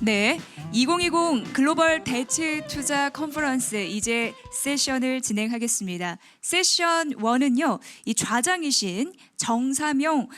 네, 2020 글로벌 대체 투자 컨퍼런스 이제 세션을 진행하겠습니다. 세션 1은요, 이 좌장이신 정사명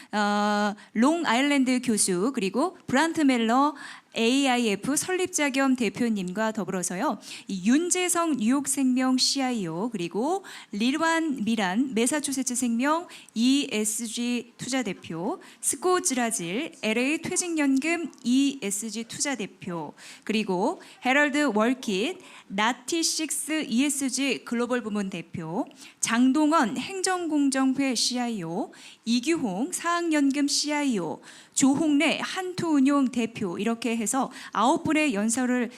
롱 아일랜드 교수 그리고 브란트 멜러 AIF 설립자 겸 대표님과 더불어서요, 이 윤재성 뉴욕생명 CIO 그리고 리완 미란 매사추세츠 생명 ESG 투자 대표, 스콧 즈라질 LA 퇴직연금 ESG 투자 대표, 그리고 헤럴드 월킷 나티식스 ESG 글로벌 부문 대표, 장동원 행정공정회 CIO, 이규홍 사학연금 CIO, 조홍래 한투운용 대표, 이렇게 해서 9분의 연사를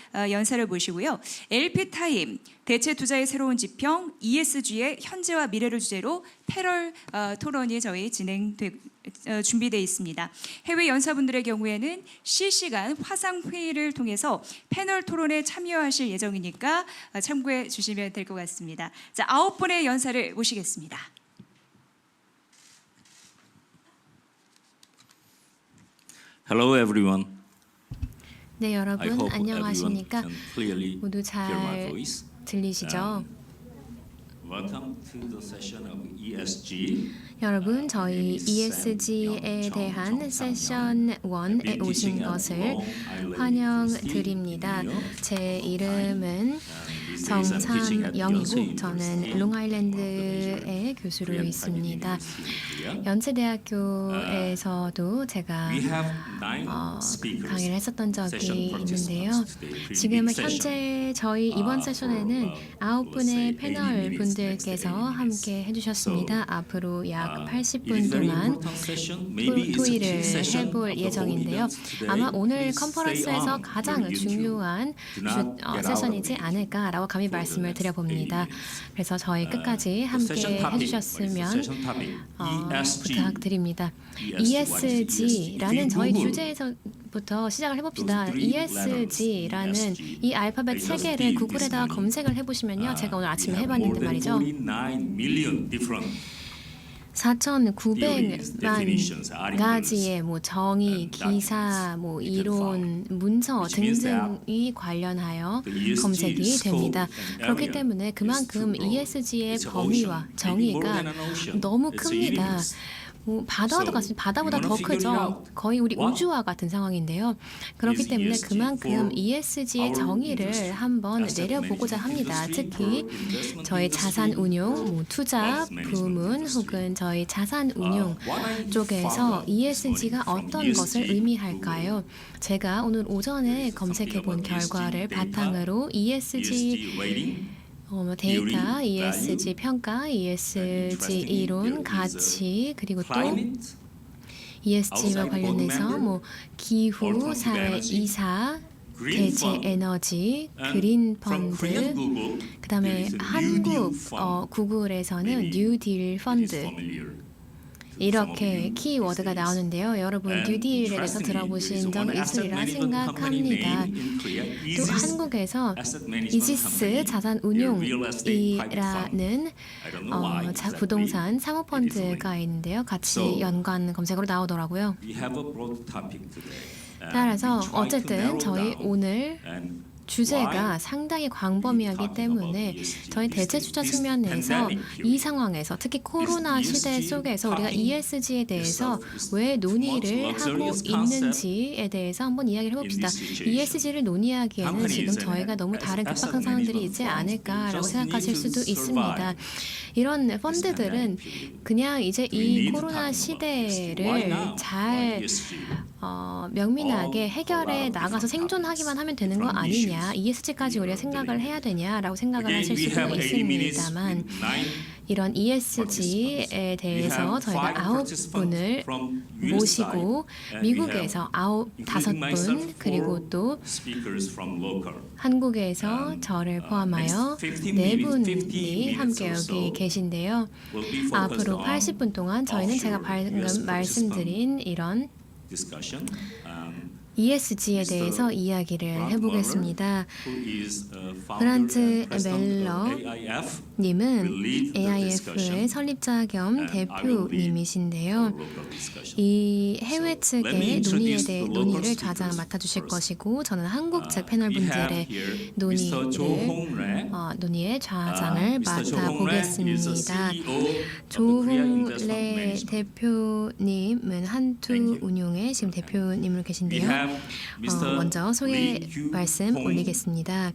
모시고요. LP타임 대체 투자의 새로운 지평, ESG의 현재와 미래를 주제로 패널 토론이 준비되어 있습니다. 해외 연사분들의 경우에는 실시간 화상 회의를 통해서 패널 토론에 참여하실 예정이니까 참고해 주시면 될 것 같습니다. 자, 9분의 연사를 모시겠습니다. Hello everyone. 네, I 여러분 hope 안녕하십니까? everyone can clearly 모두 hear my 잘 voice. 들리시죠? Welcome to the session of ESG. 여러분, 저희 ESG에 대한 세션 1에 오신 것을 환영드립니다. 제 이름은 정상영이고 저는 롱아일랜드의 교수로 있습니다. 연세대학교에서도 제가 강의를 했었던 적이 있는데요. 지금은 현재 저희 이번 세션에는 9분의 패널 분들께서 함께 해주셨습니다. 앞으로 약 80분 동안 토의를 해볼 예정인데요. 아마 오늘 컨퍼런스에서 가장 중요한 세션이지 않을까라고 감히 말씀을 드려봅니다. 그래서 저희 끝까지 함께 해주셨으면 부탁드립니다. ESG라는 저희 주제에서부터 시작을 해봅시다. ESG라는 이 알파벳 3개를 구글에다가 검색을 해보시면요. 제가 오늘 아침에 해봤는데 말이죠. 4,900만 가지의 정의, 기사, 이론, 문서 등등이 관련하여 검색이 됩니다. 그렇기 때문에 그만큼 ESG의 범위와 정의가 너무 큽니다. 바다와도 같습니다. 바다보다 더 크죠. 거의 우리 우주와 같은 상황인데요. 그렇기 때문에 그만큼 ESG의 정의를 한번 내려보고자 합니다. 특히 저희 자산 운용, 투자 부문 혹은 저희 자산 운용 쪽에서 ESG가 어떤 것을 의미할까요? 제가 오늘 오전에 검색해 본 결과를 바탕으로 ESG 데이터, ESG 평가, ESG 이론, 가치, 그리고 또 ESG와 관련해서 기후, 사회, 이사, 대체 에너지, 그린 펀드, 그다음에 한국 구글에서는 뉴딜 펀드, 이렇게 키워드가 나오는데요. 여러분 뉴딜에 대해서 들어보신 적 있으리라 생각합니다. 또 한국에서 이지스 자산운용이라는 부동산 사모펀드가 있는데요. 같이 연관 검색으로 나오더라고요. 따라서 어쨌든 저희 오늘 주제가 상당히 광범위하기 때문에 저희 대체 투자 측면에서 이 상황에서 특히 코로나 시대 속에서 우리가 ESG에 대해서 왜 논의를 하고 있는지에 대해서 한번 이야기를 해봅시다. ESG를 논의하기에는 지금 저희가 너무 다른 급박한 상황들이 있지 않을까라고 생각하실 수도 있습니다. 이런 펀드들은 그냥 이제 이 코로나 시대를 잘 명민하게 해결해 나가서 생존하기만 하면 되는 거 아니냐, ESG까지 우리가 생각을 해야 되냐라고 생각을 하실 수도 있습니다만, 이런 ESG에 대해서 저희가 9분을 모시고 미국에서 5분 그리고 또 한국에서 저를 포함하여 4분이 함께 여기 계신데요. 앞으로 80분 동안 저희는 제가 방금 말씀드린 이런 ESG에 대해서 이야기를 해보겠습니다. 브란트 멜러 님은 AIF의 설립자 겸 대표님이신데요. 이 해외 측의 논의를 좌장을 맡아주실 것이고 저는 한국 측 패널 분들의 논의의 좌장을 맡아보겠습니다. 조홍래 대표님은 한투운용의 지금 대표님으로 계신데요. 먼저 소개 말씀 올리겠습니다.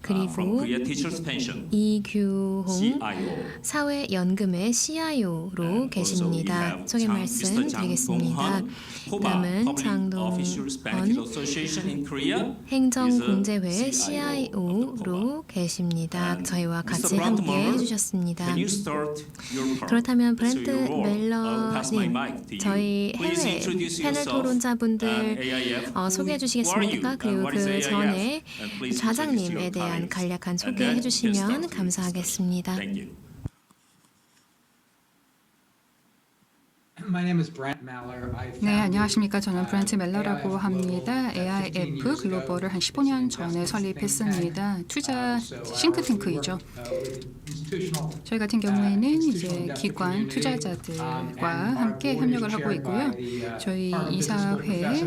그리고 이규홍 사회연금의 CIO로 계십니다. 소개 말씀 드리겠습니다. 다음은 장동건 행정공제회 CIO로 계십니다. 저희와 같이 함께 해주셨습니다. 그렇다면 브랜트 멜러님, 저희 해외 패널 토론자분들 소개해 주시겠습니까? 그리고 그 전에 좌장님에 대한 간략한 소개해 주시면 감사하겠습니다. 네, 안녕하십니까. 저는 브랜트 멜러라고 합니다. AIF 글로벌을 한 15년 전에 설립했습니다. 투자 싱크탱크이죠. 저희 같은 경우에는 이제 기관 투자자들과 함께 협력을 하고 있고요. 저희 이사회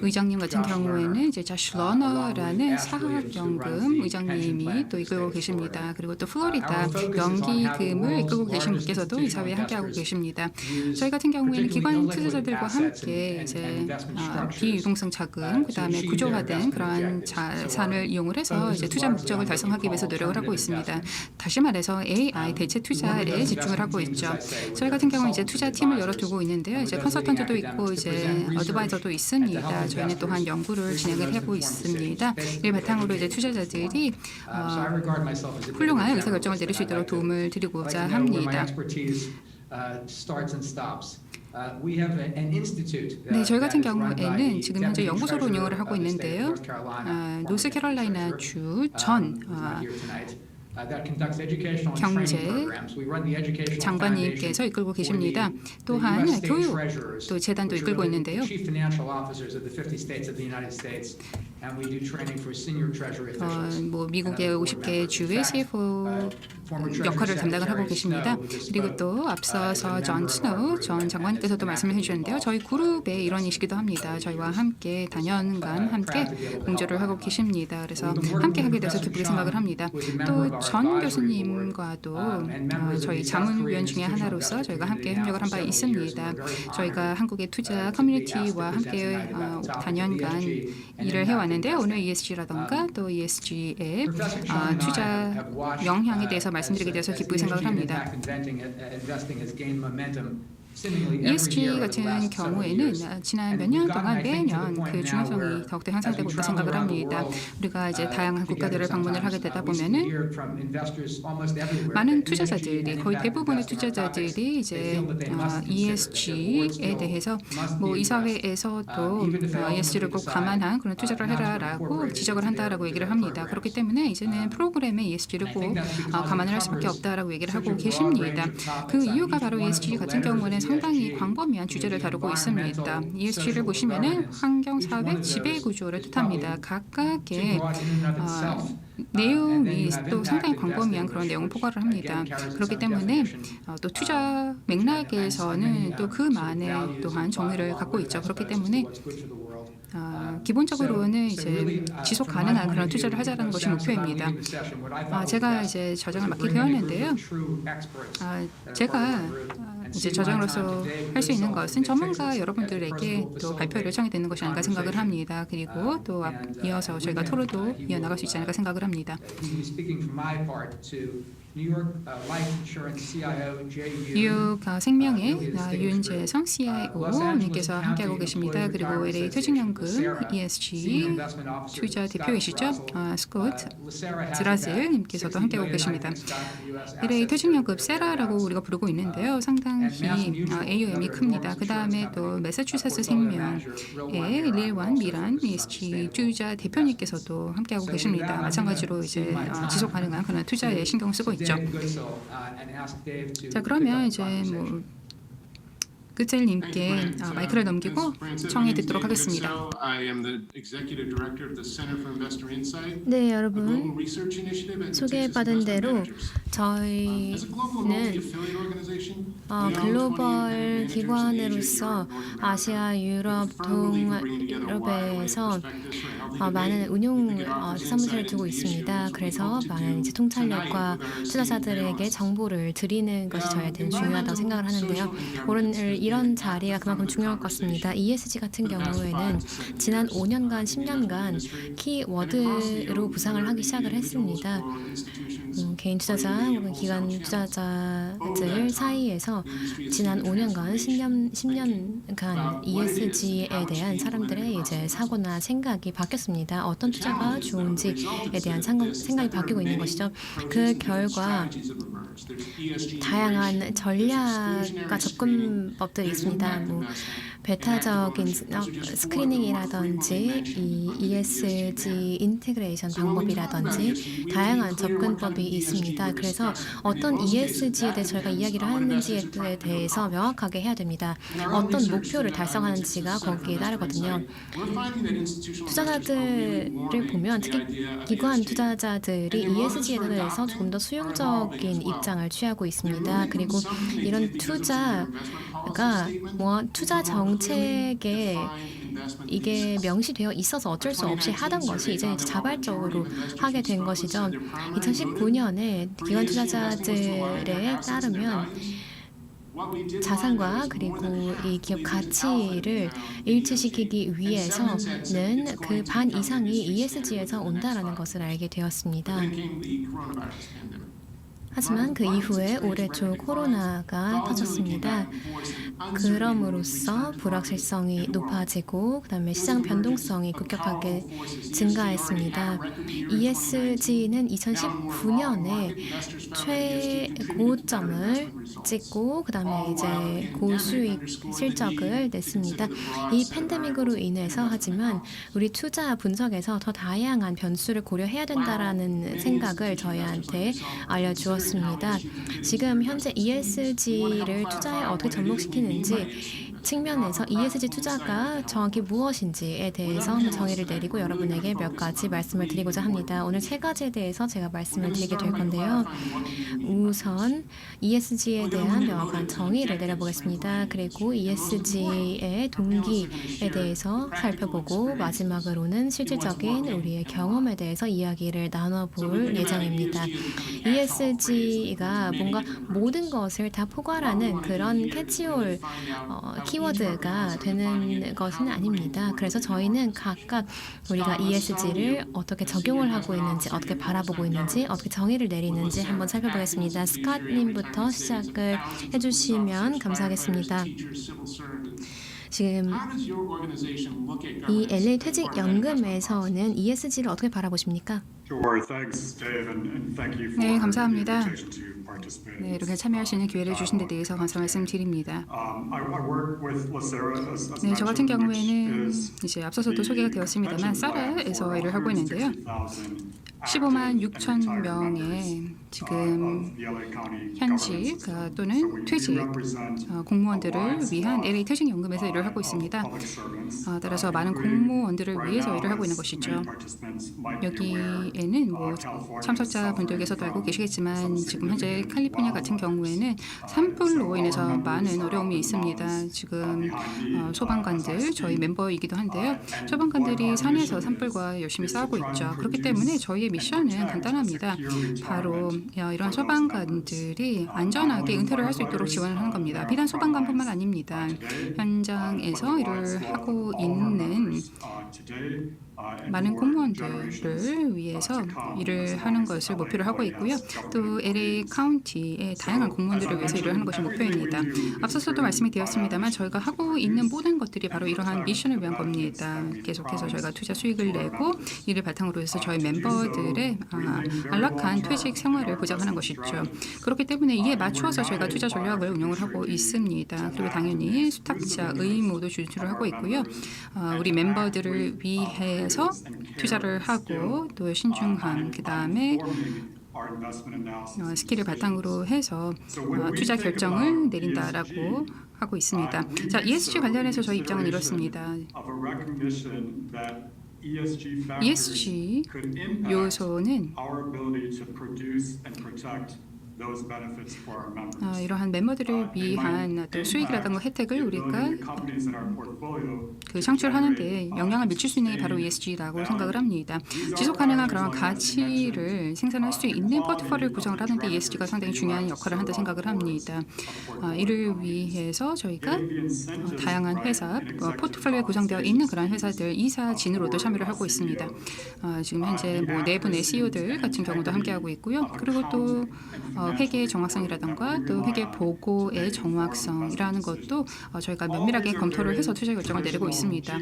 의장님 같은 경우에는 이제 자시 러너라는 사학연금 의장님이 또 이끌고 계십니다. 그리고 또 플로리다 연기금을 이끌고 계신 분께서도 이사회에 함께하고 계십니다. 저희 같은 경우에는 기관 투자자들과 함께 이제 비유동성 자금, 그다음에 구조화된 그러한 자산을 이용을 해서 이제 투자 목적을 달성하기 위해서 노력을 하고 있습니다. 다시 말해서 AI 대체 투자에 집중을 하고 있죠. 저희 같은 경우는 이제 투자 팀을 열어두고 있는데요. 이제 컨설턴트도 있고 이제 어드바이저도 있습니다. 저희는 또한 연구를 진행을 하고 있습니다. 이 바탕으로 이제 투자자들이 훌륭한 의사결정을 내릴 수 있도록 도움을 드리고자 합니다. 네, 저희 같은 경우에는 지금 현재 연구소를 운영을 하고 있는데요. 노스캐롤라이나주 전 경제 장관님께서 이끌고 계십니다. 또한 교육 또 재단도 이끌고 있는데요. 뭐 미국의 50개 주의 CFO 역할을 담당을 하고 계십니다. 그리고 또 앞서서 존 스노우 전 장관님께서도 말씀을 해주셨는데요. 저희 그룹의 일원이시기도 합니다. 저희와 함께 다년간 함께 공조를 하고 계십니다. 그래서 함께 하게 돼서 기쁘게 생각을 합니다. 또 전 교수님과도 저희 자문위원 중에 하나로서 저희가 함께 협력을 한 바 있습니다. 저희가 한국의 투자 커뮤니티와 함께 다년간 일을 해왔는데요. 오늘 ESG라던가 또 ESG의 투자 영향에 대해서 말씀드리게 돼서 기쁘게 생각을 합니다. ESG 같은 경우에는 지난 몇 년 동안 매년 그 중요성이 더욱더 향상되고 있다고 생각을 합니다. 우리가 이제 다양한 국가들을 방문을 하게 되다 보면은 많은 투자자들이 거의 대부분의 투자자들이 이제 ESG에 대해서 뭐 이사회에서도 ESG를 꼭 감안한 그런 투자를 해라라고 지적을 한다라고 얘기를 합니다. 그렇기 때문에 이제는 프로그램에 ESG를 꼭 감안을 할 수밖에 없다라고 얘기를 하고 계십니다. 그 이유가 바로 ESG 같은 경우는 상당히 광범위한 주제를 다루고 있습니다. ESG를 보시면은 환경, 사회, 지배 구조를 뜻합니다. 각각의 내용이 또 상당히 광범위한 그런 내용을 포괄을 합니다. 그렇기 때문에 또 투자 맥락에서는 또 그만의 또한 정의를 갖고 있죠. 그렇기 때문에 기본적으로는 이제 지속 가능한 그런 투자를 하자라는 것이 목표입니다. 제가 이제 저장을 맡게 되었는데요. 제가 이제 저장으로서 할 수 있는 것은 전문가 여러분들에게 또 발표를 요청이 되는 것이 아닐까 생각을 합니다. 그리고 또 이어서 저희가 토론도 이어나갈 수 있지 않을까 생각을 합니다. 뉴욕 생명의 윤재성 CIO님께서 함께하고 계십니다. 그리고 LA 퇴직연금 ESG 투자 대표이시죠? 스콧 드라즐님께서도 함께하고 계십니다. LA 퇴직연금 세라라고 우리가 부르고 있는데요. 상당히 AUM이 큽니다. 그 다음에 또 매사추세츠 생명의 릴완 미란 ESG 투자 대표님께서도 함께하고 계십니다. 마찬가지로 이제 지속 가능한 그런 투자에 신경 쓰고 있죠. 자, 그러면 이제 뭐 그젤님께 마이크를 넘기고 청해 듣도록 하겠습니다. 네, 여러분 소개받은 대로 저희는 글로벌 기관으로서 아시아, 유럽, 동유럽에서 많은 운용 사무실을 두고 있습니다. 그래서 많은 이제 통찰력과 투자자들에게 정보를 드리는 것이 저희한테는 중요하다고 생각을 하는데요. 오늘 이런 자리가 그만큼 중요할 것 같습니다. ESG 같은 경우에는 지난 5년간, 10년간 키워드로 부상을 하기 시작을 했습니다. 개인 투자자 혹은 기관 투자자들 사이에서 지난 5년간, 10년간 ESG에 대한 사람들의 이제 사고나 생각이 바뀌었습니다. 어떤 투자가 좋은지에 대한 생각이 바뀌고 있는 것이죠. 그 결과 다양한 전략과 접근법들이 있습니다. 배타적인 스크리닝이라든지 이 ESG 인테그레이션 방법이라든지 다양한 접근법이 있습니다. 그래서 어떤 ESG에 대해 저희가 이야기를 하는지에 대해서 명확하게 해야 됩니다. 어떤 목표를 달성하는지가 거기에 따르거든요. 투자자들을 보면 특히 기관 투자자들이 ESG에 대해서 조금 더 수용적인 입장을 취하고 있습니다. 그리고 이런 투자가 투자 정책에 이게 명시되어 있어서 어쩔 수 없이 하던 것이 이제 자발적으로 하게 된 것이죠. 2019년에 기관 투자자들에 따르면 자산과 그리고 이 기업 가치를 일치시키기 위해서는 그 반 이상이 ESG에서 온다라는 것을 알게 되었습니다. 하지만 그 이후에 올해 초 코로나가 터졌습니다. 그럼으로써 불확실성이 높아지고 그다음에 시장 변동성이 급격하게 증가했습니다. ESG는 2019년에 최고점을 찍고 그다음에 이제 고수익 실적을 냈습니다. 이 팬데믹으로 인해서 하지만 우리 투자 분석에서 더 다양한 변수를 고려해야 된다라는 생각을 저희한테 알려주었습니다. 지금 현재 ESG를 투자에 어떻게 접목시키는지 측면에서 ESG 투자가 정확히 무엇인지에 대해서 정의를 내리고 여러분에게 몇 가지 말씀을 드리고자 합니다. 오늘 세 가지에 대해서 제가 말씀을 드리게 될 건데요. 우선 ESG에 대한 명확한 정의를 내려보겠습니다. 그리고 ESG의 동기에 대해서 살펴보고 마지막으로는 실질적인 우리의 경험에 대해서 이야기를 나눠볼 예정입니다. ESG가 뭔가 모든 것을 다 포괄하는 그런 캐치올 키워드가 되는 것은 아닙니다. 그래서 저희는 각각 우리가 ESG를 어떻게 적용을 하고 있는지, 어떻게 바라보고 있는지, 어떻게 정의를 내리는지 한번 살펴보겠습니다. 스캇님부터 시작을 해주시면 감사하겠습니다. 지금 이 LA 퇴직연금에서는 ESG를 어떻게 바라보십니까? 네, 감사합니다. 네, 이렇게 참여하시는 기회를 주신 데 대해서 감사 말씀드립니다. 네, 저 같은 경우에는 이제 앞서서도 소개가 되었습니다만 사라에서 일을 하고 있는데요. 15만 6천 명의 지금 현직 또는 퇴직 공무원들을 위한 LA 퇴직연금에서 일을 하고 있습니다. 따라서 많은 공무원들을 위해서 일을 하고 있는 것이죠. 여기에는 참석자분들께서도 알고 계시겠지만 지금 현재 캘리포니아 같은 경우에는 산불로 인해서 많은 어려움이 있습니다. 지금 소방관들 저희 멤버이기도 한데요. 소방관들이 산에서 산불과 열심히 싸우고 있죠. 그렇기 때문에 저희의 미션은 간단합니다. 바로 이런 소방관들이 안전하게 은퇴를 할 수 있도록 지원을 하는 겁니다. 비단 소방관뿐만 아닙니다. 현장에서 일을 하고 있는 많은 공무원들을 위해서 일을 하는 것을 목표로 하고 있고요. 또 LA 카운티의 다양한 공무원들을 위해서 일을 하는 것이 목표입니다. 앞서서도 말씀이 되었습니다만 저희가 하고 있는 모든 것들이 바로 이러한 미션을 위한 겁니다. 계속해서 저희가 투자 수익을 내고 이를 바탕으로 해서 저희 멤버들의 안락한 퇴직 생활을 보장하는 것이죠. 그렇기 때문에 이에 맞추어서 저희가 투자 전략을 운영을 하고 있습니다. 그리고 당연히 수탁자 의무도 준수를 하고 있고요. 우리 멤버들을 위해서 투자를 하고 또 신중한 그다음에 스킬을 바탕으로 해서 투자 결정을 내린다라고 하고 있습니다. 자, ESG 관련해서 저희 입장은 이렇습니다. ESG 요소는 이러한 멤버들을 위한 또 수익이라든가 혜택을 우리가 창출하는 데 영향을 미칠 수 있는 게 바로 ESG라고 생각을 합니다. 지속 가능한 그런 가치를 생산할 수 있는 포트폴리오를 구성을 하는 데 ESG가 상당히 중요한 역할을 한다 생각을 합니다. 이를 위해서 저희가 다양한 회사, 포트폴리오에 구성되어 있는 그런 회사들 이사진으로도 참여를 하고 있습니다. 지금 현재 뭐 내분의 CEO들 같은 경우도 함께하고 있고요. 그리고 또 회계의 정확성이라든가 또 회계 보고의 정확성이라는 것도 저희가 면밀하게 검토를 해서 투자 결정을 내리고 있습니다.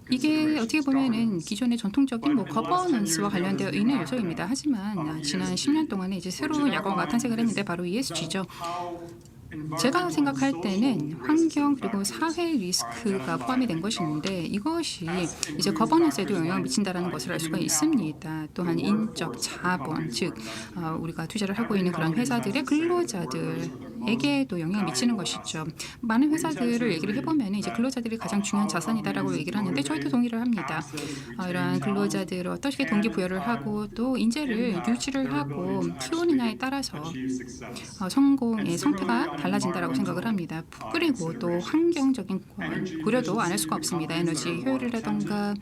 이게 어떻게 보면은 기존의 전통적인 뭐 거버넌스와 관련되어 있는 요소입니다. 하지만 지난 10년 동안에 이제 새로운 야광과 탄생을 했는데 바로 ESG죠. 제가 생각할 때는 환경 그리고 사회 리스크가 포함이 된 것인데 이것이 이제 거버넌스에도 영향을 미친다는 것을 알 수가 있습니다. 또한 인적 자본, 즉 우리가 투자를 하고 있는 그런 회사들의 근로자들에게도 영향을 미치는 것이죠. 많은 회사들을 얘기를 해보면 이제 근로자들이 가장 중요한 자산이다라고 얘기를 하는데 저희도 동의를 합니다. 이러한 근로자들을 어떻게 동기부여를 하고 또 인재를 유치를 하고 키우느냐에 따라서 성공의 성패가 달라진다라고 생각을 합니다. 그리고 또 환경적인 고려도 안 할 수가 없습니다. 에너지 효율이라든가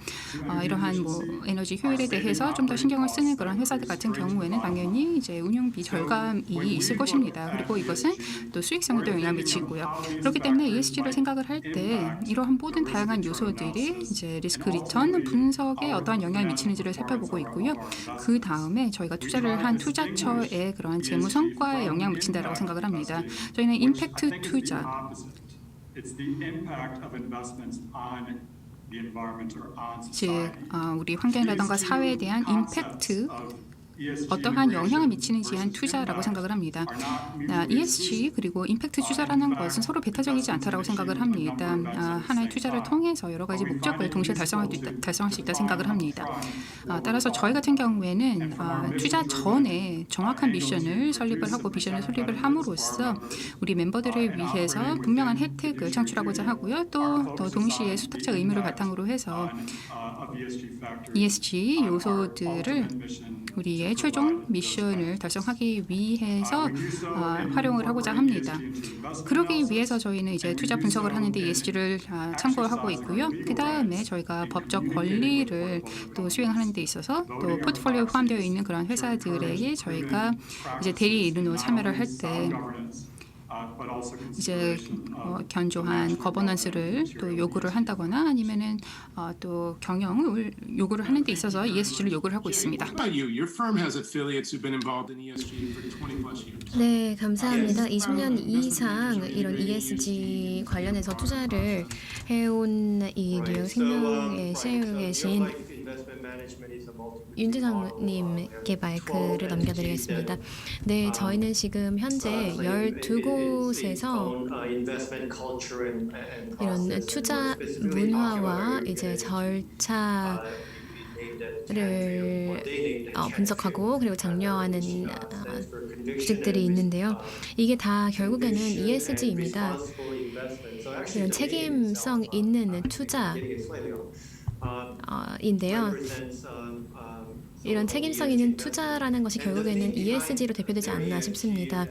이러한 뭐 에너지 효율에 대해서 좀 더 신경을 쓰는 그런 회사들 같은 경우에는 당연히 이제 운영비 절감이 있을 것입니다. 그리고 이것은 또 수익성에도 영향을 미치고요. 그렇기 때문에 ESG를 생각을 할 때 이러한 모든 다양한 요소들이 이제 리스크 리턴 분석에 어떠한 영향을 미치는지를 살펴보고 있고요. 그 다음에 저희가 투자를 한 투자처의 그러한 재무 성과에 영향을 미친다라고 생각을 합니다. 저희는 임팩트 투자, 즉 우리 환경이라든가 사회에 대한 임팩트, 어떠한 영향을 미치는지에 한 투자라고 생각을 합니다. ESG 그리고 임팩트 투자라는 것은 서로 배타적이지 않다라고 생각을 합니다. 하나의 투자를 통해서 여러 가지 목적을 동시에 달성할 수 있다 생각을 합니다. 따라서 저희 같은 경우에는 투자 전에 정확한 미션을 설립을 하고 비전을 설립을 함으로써 우리 멤버들을 위해서 분명한 혜택을 창출하고자 하고요. 또 동시에 수탁자 의무를 바탕으로 해서 ESG 요소들을 우리의 최종 미션을 달성하기 위해서 활용을 하고자 합니다. 그러기 위해서 저희는 이제 투자 분석을 하는데 ESG를 참고하고 있고요. 그 다음에 저희가 법적 권리를 또 수행하는 데 있어서 또 포트폴리오에 포함되어 있는 그런 회사들에게 저희가 이제 대리 인으로 참여를 할 때 이제 견조한 거버넌스를 또 요구를 한다거나 아니면은 또 경영을 요구를 하는 데 있어서 ESG를 요구를 하고 있습니다. 네, 감사합니다. 20년 이상 이런 ESG 관련해서 투자를 해온 이 뉴욕 생명의 CEO로 계신 윤지성님께 마이크를 넘겨드리겠습니다. 네, 저희는 지금 현재 12곳에서 이런 투자 문화와 이제 절차를 분석하고 그리고 장려하는 주식들이 있는데요. 이게 다 결국에는 ESG입니다. 이런 책임성 있는 투자인데요. 이런 책임성 있는 투자라는 것이 결국에는 ESG로 대표되지 않나 싶습니다.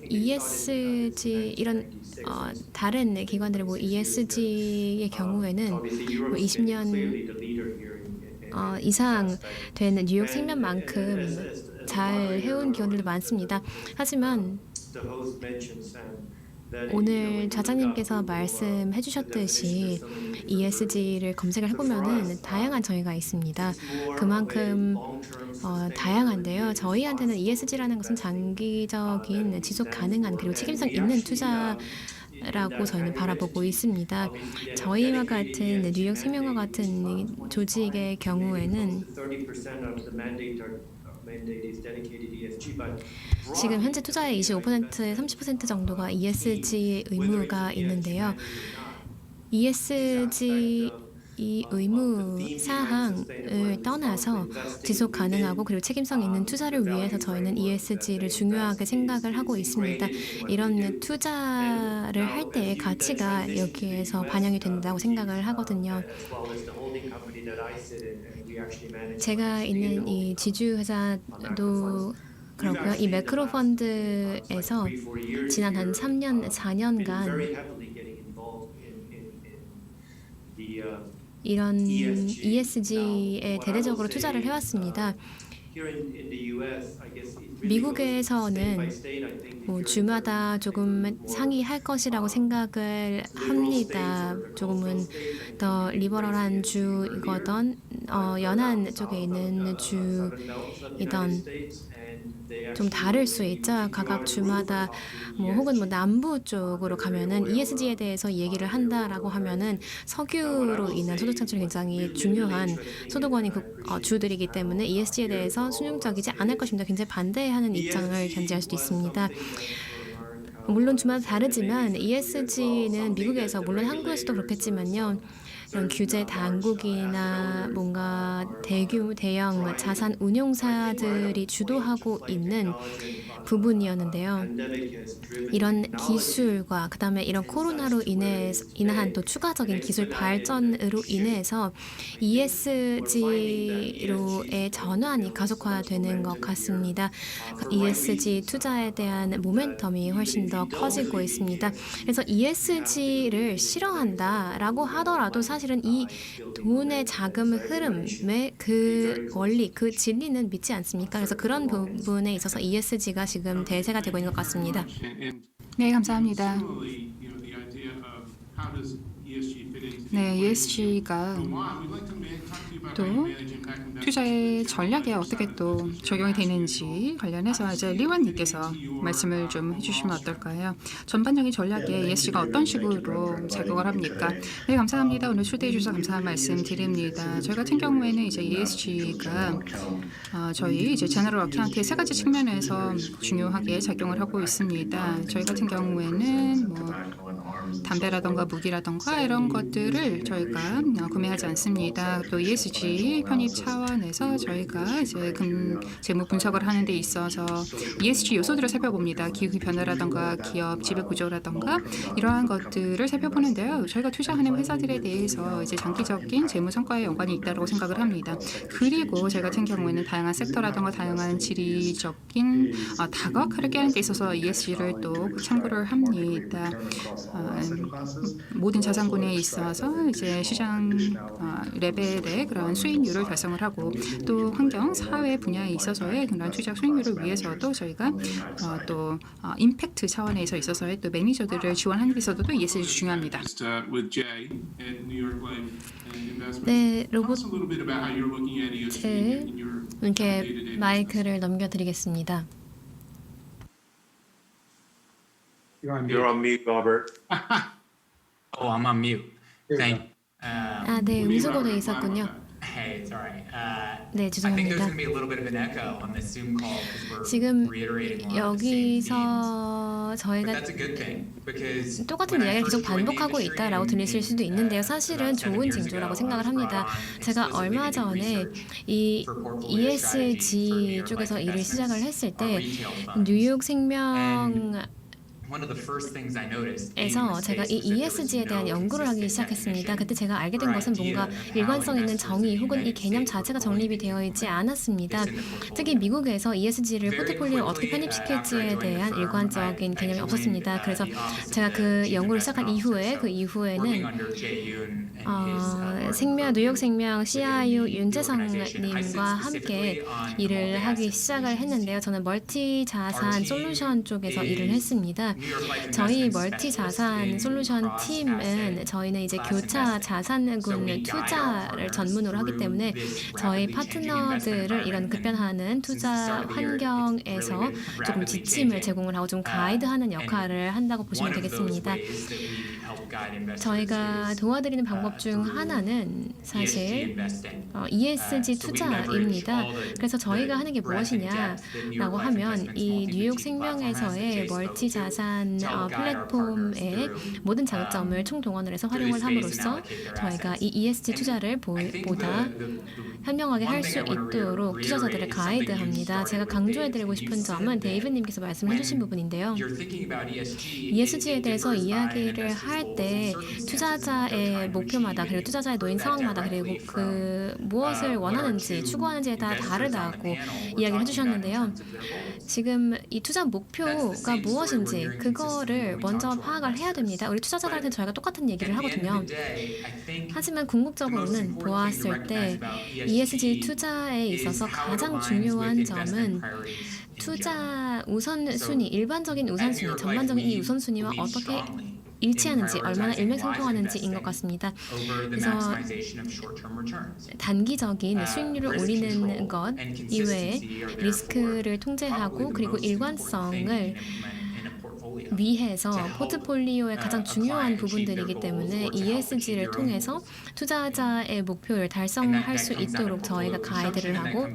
ESG 이런 다른 기관들의 뭐 ESG의 경우에는 뭐 20년 이상 된 뉴욕 생명만큼 잘 해온 기관들도 많습니다. 하지만 오늘 좌장님께서 말씀해 주셨듯이 ESG를 검색을 해보면은 다양한 정의가 있습니다. 그만큼 다양한데요. 저희한테는 ESG라는 것은 장기적인 지속 가능한 그리고 책임성 있는 투자라고 저희는 바라보고 있습니다. 저희와 같은 뉴욕 생명과 같은 조직의 경우에는 지금 현재 투자의 25%에 30% 정도가 ESG 의무가 있는데요. ESG 이 의무 사항을 떠나서 지속 가능하고 그리고 책임성 있는 투자를 위해서 저희는 ESG를 중요하게 생각을 하고 있습니다. 이런 투자를 할 때의 가치가 여기에서 반영이 된다고 생각을 하거든요. 제가 있는 이 지주 회사도 그렇고요. 이 매크로 펀드에서 지난 한 3년, 4년간 이런 ESG에 대대적으로 투자를 해왔습니다. 미국에서는 뭐 주마다 조금 상이할 것이라고 생각을 합니다. 조금은 더 리버럴한 주이거든 연안 쪽에 있는 주이던 좀 다를 수 있죠. 각각 주마다 뭐 혹은 뭐 남부 쪽으로 가면은 ESG에 대해서 얘기를 한다라고 하면은 석유로 인한 소득 창출이 굉장히 중요한 소득원인 주들이기 때문에 ESG에 대해서 순응적이지 않을 것입니다. 굉장히 반대하는 입장을 견지할 수도 있습니다. 물론 주마다 다르지만 ESG는 미국에서 물론 한국에서도 그렇겠지만요. 이런 규제 당국이나 뭔가 대형 자산 운용사들이 주도하고 있는 부분이었는데요. 이런 기술과 그다음에 이런 코로나로 인한 또 추가적인 기술 발전으로 인해서 ESG로의 전환이 가속화되는 것 같습니다. ESG 투자에 대한 모멘텀이 훨씬 더 커지고 있습니다. 그래서 ESG를 싫어한다라고 하더라도 사실은 이 돈의 자금 흐름의 그 원리, 그 진리는 믿지 않습니까? 그래서 그런 부분에 있어서 ESG가 지금 대세가 되고 있는 것 같습니다. 네, 감사합니다. 네, ESG가 또 투자의 전략에 어떻게 또 적용이 되는지 관련해서 이제 리완님께서 말씀을 좀 해주시면 어떨까요? 전반적인 전략에 ESG가 어떤 식으로 작용을 합니까? 네, 감사합니다. 오늘 초대해 주셔서 감사한 말씀 드립니다. 저희 같은 경우에는 이제 ESG가 저희 이제 제너럴 어카운트의 세 가지 측면에서 중요하게 작용을 하고 있습니다. 저희 같은 경우에는 뭐 담배라던가 무기라던가 이런 것들을 저희가 구매하지 않습니다. 또 ESG 편입 차원에서 저희가 이제 재무 분석을 하는 데 있어서 ESG 요소들을 살펴봅니다. 기후 변화라던가 기업 지배 구조라던가 이러한 것들을 살펴보는데요. 저희가 투자하는 회사들에 대해서 이제 장기적인 재무 성과에 연관이 있다고 생각을 합니다. 그리고 저희 같은 경우에는 다양한 섹터라던가 다양한 지리적인 다각화를 깨는 데 있어서 ESG를 또 참고를 합니다. 모든 자산군에 있어서 이제 시장 레벨의 그런 수익률을 달성을 하고 또 환경, 사회 분야에 있어서의 그런 투자 수익률을 위해서도 저희가 또 임팩트 차원에서 있어서의 또 매니저들을 지원하는 데 있어서도 ESG 중요합니다. 네, 로봇 이렇게 마이크를 넘겨드리겠습니다. You're on mute, Robert. Oh, I'm on mute. Thank. 네, 음소거돼 있었군요. Hey, it's alright. 네, I think there's 죄송합니다. going to be a little bit of an echo on this Zoom call because 지금 we're reiterating a lot of the same themes. 여기서 But 저희가 that's a good thing because 똑같은 when I 이야기를 계속 first joined the 반복하고 industry 있다라고 들리실 수도 있는데요. 사실은 about 7 좋은 years 징조라고 ago, 생각을 I was 합니다. brought on 제가 exclusively 얼마 to do 전에 research 이 for portfolio strategies for New York 쪽에서 Life 일을 시작을 Investments, 했을 our 때 retail funds. 뉴욕 생명 One of the first things I noticed being in 에서 the 제가 space 이 was that there was ESG에 대한 no 연구를 하기 consistent 시작했습니다. definition 그때 제가 알게 된 or 것은 idea 뭔가 of how 일관성 있는 investors 정의 in the 혹은 이 United 개념 States 자체가 were going 정립이 to 되어 있지 implement 않았습니다. this in the portfolio. 특히 미국에서 ESG를 Very 포트폴리오에 어떻게 quickly, after I 편입시킬지에 joined the 대한 firm, 일관적인 I 개념이 joined, 없었습니다. 그래서 the office of 제가 the 그 Chief 연구를 Investment 시작한 Officer. 이후에 그 So 이후에는 working under Jay Yoon and his 생명 뉴욕 생명 CIO organization, I sit 윤재성님과 함께 specifically on 일을 multi-asset 하기 시작을 solutions. 했는데요. 저는 멀티 자산 Our team 솔루션 쪽에서 일을 is 했습니다. New York Life 저희 Investment 멀티 specialist 자산 in 솔루션 cross 팀은 asset 저희는 이제 class 교차 investing. So 자산군 we guide our 투자를 partners 전문으로 하기 through 때문에 this 저희 rapidly changing investment 파트너들을 이런 environment. 급변하는 And since the 투자 start of the year, it's 환경에서 really been 조금 rapidly 지침을 changing. 제공을 하고 좀 가이드하는 역할을 한다고 보시면 One of those 되겠습니다. ways that we help guide investors 저희가 is 도와드리는 방법 중 through 하나는 ESG 사실 investing. ESG So we leverage 투자입니다. all the 그래서 저희가 하는 게 breadth and depth that New York 무엇이냐라고 Life 하면 Investments 이 뉴욕 multi-boutique platform has that 생명에서의 Jay spoke 멀티 to. 자산 비슷한 플랫폼의 모든 장점을 총동원을 해서 활용을 함으로써 저희가 이 ESG 투자를 보다 현명하게 할 수 있도록 투자자들을 가이드합니다. 제가 강조해드리고 싶은 점은 데이브님께서 말씀해주신 부분인데요. ESG에 대해서 이야기를 할 때 투자자의 목표마다 그리고 투자자의 노인 상황마다 그리고 그 무엇을 원하는지 추구하는지에 따라 다르다고 이야기를 해주셨는데요. 지금 이 투자 목표가 무엇인지 그거를 먼저 파악을 해야 됩니다. 우리 투자자들한테 저희가 똑같은 얘기를 하거든요. 하지만 궁극적으로는 보았을 때 ESG 투자에 있어서 가장 중요한 점은 투자 우선순위, 일반적인 우선순위, 전반적인 이 우선순위와 어떻게 일치하는지, 얼마나 일맥상통하는지인 것 같습니다. 그래서 단기적인 수익률을 올리는 것 이외에 리스크를 통제하고 그리고 일관성을 위해서 포트폴리오의 가장 중요한 부분들이기 때문에 ESG를 통해서 투자자의 목표를 달성할 수 있도록 저희가 가이드를 하고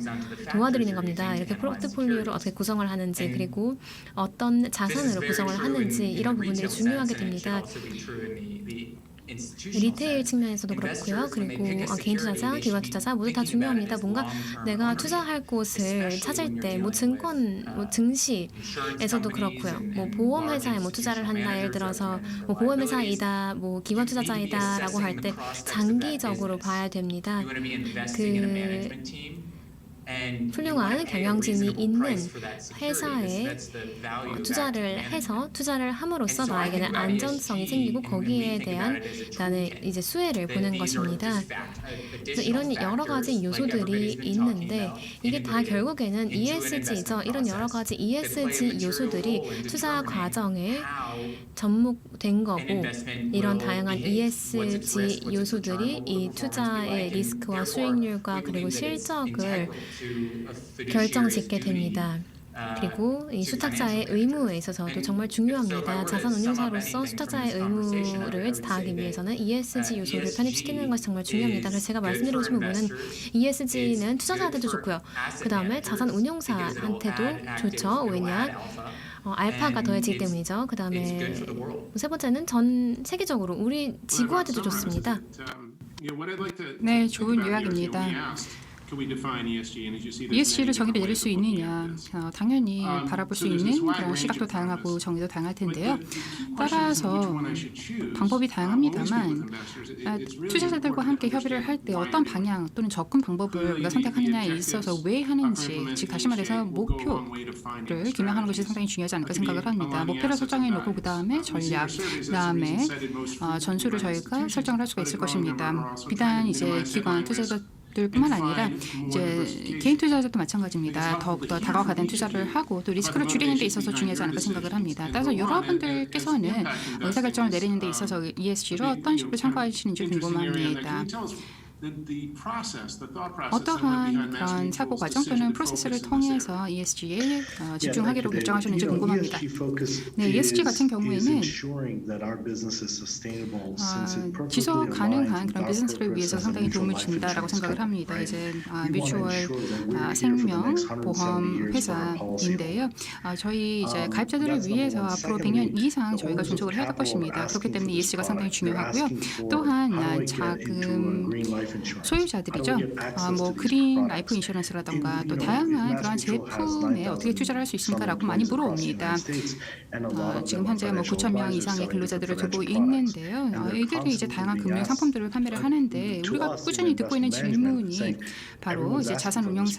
도와드리는 겁니다. 이렇게 포트폴리오를 어떻게 구성을 하는지 그리고 어떤 자산으로 구성을 하는지 이런 부분들이 중요하게 됩니다. 리테일 측면에서도 그렇고요. 그리고 개인 투자자, 기관 투자자 모두 다 중요합니다. 뭔가 내가 투자할 곳을 찾을 때 뭐 증권, 뭐 증시에서도 그렇고요. 뭐 보험회사에 뭐 투자를 한다. 예를 들어서 뭐 보험회사이다, 뭐 기관 투자자이다라고 할 때 장기적으로 봐야 됩니다. 훌륭한 경영진이 있는 회사에 투자를 해서 투자를 함으로써 나에게는 안전성이 생기고 거기에 대한 나는 이제 수혜를 보는 것입니다. 그래서 이런 여러 가지 요소들이 있는데 이게 다 결국에는 ESG죠. 이런 여러 가지 ESG 요소들이 투자 과정에 접목된 거고 이런 다양한 ESG 요소들이 이 투자의 리스크와 수익률과 그리고 실적을 결정짓게 됩니다. 그리고 이 수탁자의 의무에 있어서도 정말 중요합니다. 자산운용사로서 수탁자의 의무를 다하기 위해서는 ESG 요소를 편입시키는 것이 정말 중요합니다. 그래서 제가 말씀드리고 싶은 부분은 ESG는 투자자한테도 좋고요. 그 다음에 자산운용사한테도 좋죠. 왜냐? 알파가 더해지기 때문이죠. 그 다음에 세 번째는 전 세계적으로 우리 지구한테도 좋습니다. 네, 좋은 요약입니다. ESG를 정의를 내릴 수 있느냐? 당연히 바라볼 수 있는 그런 시각도 다양하고 정의도 다양할 텐데요. 따라서 방법이 다양합니다만 투자자들과 함께 협의를 할 때 어떤 방향 또는 접근 방법을 우리가 선택하느냐에 있어서 왜 하는지, 즉 다시 말해서 목표를 규명하는 것이 상당히 중요하지 않을까 생각을 합니다. 목표를 설정해 놓고 그 다음에 전략, 그 다음에 전술을 저희가 설정을 할 수가 있을 것입니다. 비단 이제 기관 투자자 뿐만 아니라 이제 개인 투자자도 마찬가지입니다. 더욱더 다각화된 투자를 하고 또 리스크를 줄이는 데 있어서 중요하지 않을까 생각을 합니다. 따라서 여러분들께서는 의사결정을 내리는 데 있어서 ESG를 어떤 식으로 참고하시는지 궁금합니다. 어떠한 그런 사고 과정 또는 프로세스를 통해서 ESG에 집중하기로 결정하셨는지 궁금합니다. 네, ESG 같은 경우에는 지속 가능한 그런 비즈니스를 위해서 상당히 도움을 준다라고 생각을 합니다. 이제 뮤추얼 생명 보험 회사인데요. 저희 이제 가입자들을 위해서 앞으로 100년 이상 저희가 존속을 해야 될 것입니다. 그렇기 때문에 ESG가 상당히 중요하고요. 또한 자금 소유자들이죠. 뭐 그린 라이프 인슈런스라던가 또 다양한 그런 제품에 어떻게 투자를 할 수 있습니까라고 많이 물어옵니다. 지금 현재 뭐 9천 명 이상의 근로자들을 두고 있는데요. 이들이 이제 다양한 금융 상품들을 판매를 하는데 우리가 꾸준히 듣고 있는 질문이 바로 이제 자산 운용사들이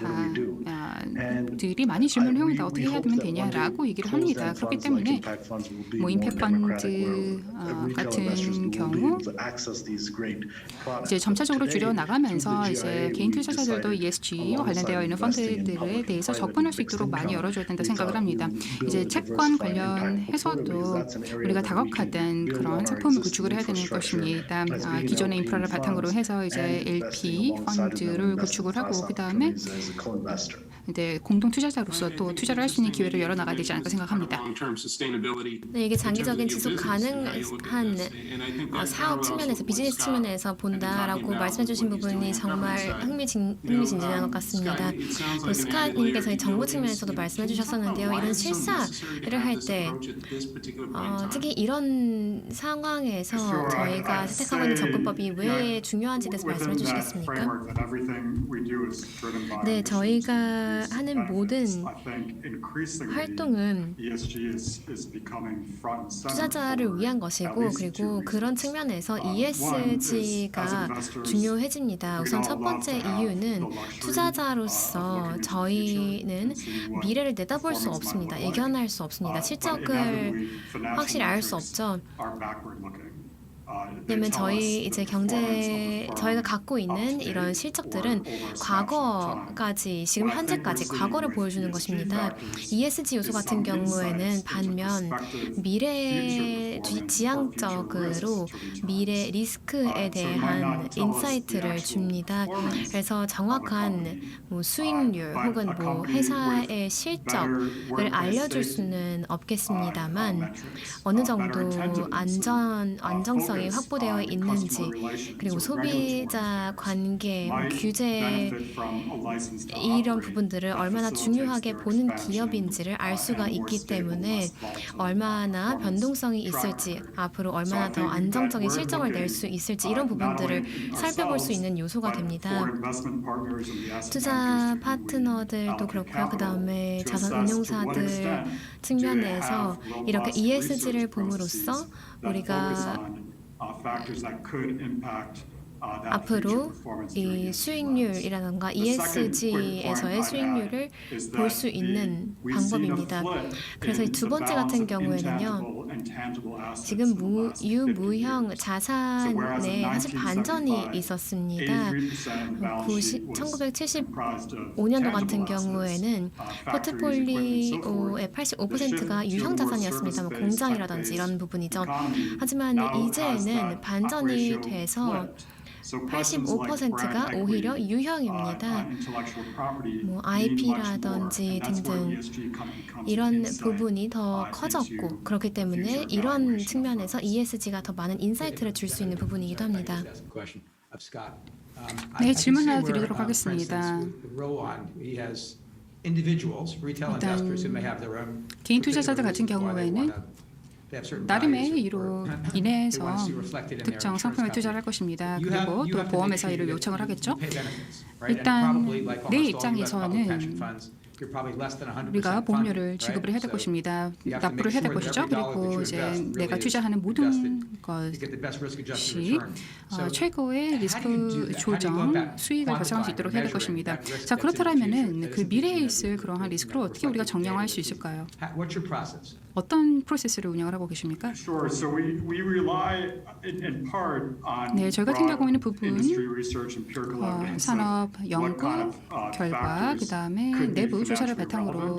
많이 질문을 해옵니다. 어떻게 해야 되면 되냐라고 얘기를 합니다. 그렇기 때문에 뭐 임팩트 펀드 같은 경우 이제 점차적으로 줄여 나가면서 이제 개인 투자자들도 ESG와 관련되어 있는 펀드들에 대해서 접근할 수 있도록 많이 열어줘야 된다 생각을 합니다. 이제 채권 관련해서도 우리가 다각화된 그런 상품을 구축을 해야 되는 것입니다. 기존의 인프라를 바탕으로 해서 이제 LP 펀드를 구축을 하고 그 다음에 이제 공동 투자자로서 또 투자를 할 수 있는 기회를 열어 나가야 되지 않을까 생각합니다. 네, 이게 장기적인 지속 가능한 사업 측면에서 비즈니스 측면에서 본다라고 말씀해주신 부분이 정말 흥미진진한 것 같습니다. 또 스카님께서 정부 측면에서도 말씀해주셨었는데요. 이런 실사를 할 때 특히 이런 상황에서 저희가 채택하고 있는 접근법이 왜 중요한지에 대해서 말씀해 주시겠습니까? 네, 저희가 하는 모든 활동은 투자자를 위한 것이고 그리고 그런 측면에서 ESG가 중요해집니다. 우선 첫 번째 이유는 투자자로서 저희는 미래를 내다볼 수 없습니다. 예견할 수 없습니다. 실적을 확실히 알 수 없죠. 왜냐면 저희 이제 저희가 갖고 있는 이런 실적들은 과거까지 지금 현재까지 과거를 보여주는 것입니다. ESG 요소 같은 경우에는 반면 미래 지향적으로 미래 리스크에 대한 인사이트를 줍니다. 그래서 정확한 수익률 혹은 회사의 실적을 알려줄 수는 없겠습니다만 어느 정도 안정성이 확보되어 있는지 그리고 소비자 관계 규제 이런 부분들을 얼마나 중요하게 보는 기업인지를 알 수가 있기 때문에 얼마나 변동성이 있을지 앞으로 얼마나 더 안정적인 실적을 낼 수 있을지 이런 부분들을 살펴볼 수 있는 요소가 됩니다. 투자 파트너들도 그렇고요. 그 다음에 자산 운용사들 측면에서 이렇게 ESG를 봄으로써 우리가 앞으로 이 수익률이라던가 ESG에서의 수익률을 볼 수 있는 방법입니다. 그래서 이 두 번째 같은 경우에는요. 지금 유무형 자산에 사실 반전이 있었습니다. 1975년도 같은 경우에는 포트폴리오의 85%가 유형 자산이었습니다. 공장이라든지 이런 부분이죠. 하지만 이제는 반전이 돼서 85%가 오히려 유형입니다. IP라든지 등등 이런 부분이 더 커졌고 그렇기 때문에 이런 측면에서 ESG가 더 많은 인사이트를 줄 수 있는 부분이기도 합니다. 네, 질문 하나 드리도록 하겠습니다. 일단 개인 투자자들 같은 경우에는 나름의 이로 인해서 특정 상품에 투자를 할 것입니다. 그리고 또 보험회사 일을 요청을 하겠죠. 일단 내 입장에서는 우리가 보험료를 지급을 해야 될 것입니다. 납부를 해야 될 것이죠. 그리고 이제 내가 투자하는 모든 것이 최고의 리스크 조정 수익을 발생할 수 있도록 해야 될 것입니다. 자, 그렇다면은 그 미래에 있을 그러한 리스크를 어떻게 우리가 정량할 수 있을까요? 어떤 프로세스를 운영을 하고 계십니까? 네, 저희 같은 경우에는 부분 산업 연구 결과 그다음에 내부 조사를 바탕으로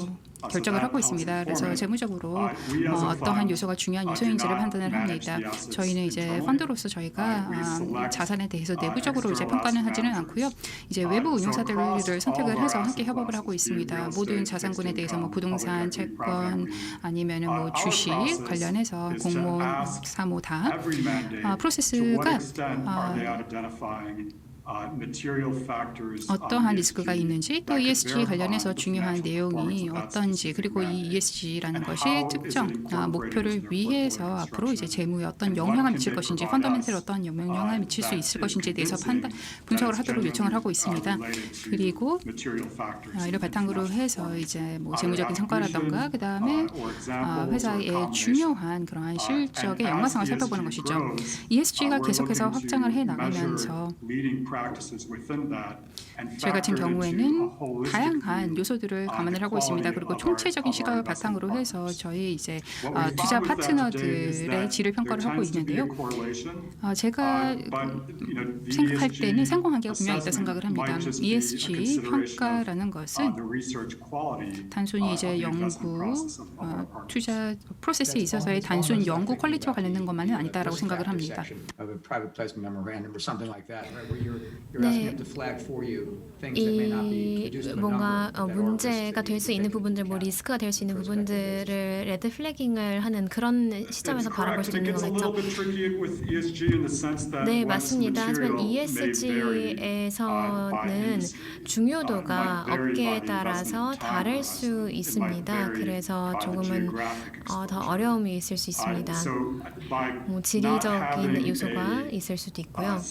결정을 하고 있습니다. 그래서 재무적으로 어떠한 요소가 중요한 요소인지를 판단을 합니다. 저희는 이제 펀드로서 저희가 자산에 대해서 내부적으로 이제 평가는 하지는 않고요. 이제 외부 운용사들을 선택을 해서 함께 협업을 하고 있습니다. 모든 자산군에 대해서 부동산, 채권 아니면은 주식 관련해서 공모, 사모 다 프로세스가 어떠한 리스크가 있는지 또 ESG 관련해서 중요한 내용이 어떤지 그리고 이 ESG라는 것이 특정 목표를 위해서 앞으로 이제 재무에 어떤 영향을 미칠 것인지 펀더멘털에 어떤 영향을 미칠 수 있을 것인지에 대해서 분석을 하도록 요청을 하고 있습니다. 그리고 이를 바탕으로 해서 이제 재무적인 성과라던가 그 다음에 회사의 중요한 그러한 실적의 연관성을 살펴보는 것이죠. ESG가 계속해서 확장을 해 나가면서 저희 같은 경우에는 다양한 요소들을 감안을 하고 있습니다. 그리고 총체적인 시각을 바탕으로 해서 저희 이제 투자 파트너들의 질을 평가를 하고 있는데요. 제가 생각할 때는 상관관계가 분명히 있다 생각을 합니다. ESG 평가라는 것은 단순히 이제 연구 투자 프로세스에 있어서의 단순 연구 퀄리티와 관련된 것만은 아니다라고 생각을 합니다. 네, 이 뭔가 문제가 될 수 있는 부분들, 뭐 리스크가 될 수 있는 부분들을 레드 플래깅을 하는 그런 시점에서 바라볼 수 있는 거겠죠. 네, 맞습니다. 하지만 ESG에서는 중요도가 업계에 따라서 다를 수 있습니다. 그래서 조금은 더 어려움이 있을 수 있습니다. 뭐 지리적인 요소가 있을 수도 있고요.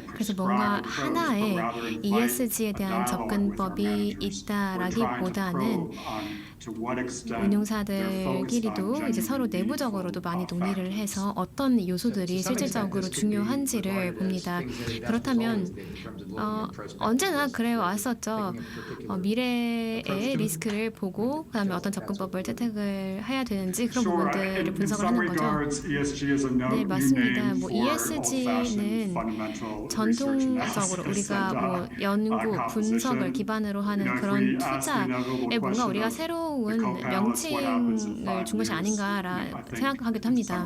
그래서 뭔가 하나의 ESG에 대한 접근법이 있다라기보다는 운용사들끼리도 이제 서로 내부적으로도 많이 논의를 해서 어떤 요소들이 실질적으로 중요한지를 봅니다. 그렇다면 언제나 그래 왔었죠. 미래의 리스크를 보고 그다음에 어떤 접근법을 채택을 해야 되는지 그런 부분들을 분석을 하는 거죠. 네, 맞습니다. 뭐 ESG는 전통적으로 우리가 뭐 연구, 분석을 기반으로 하는 그런 투자에 뭔가 우리가 새로운 명칭을 준 것이 아닌가라 생각하기도 합니다.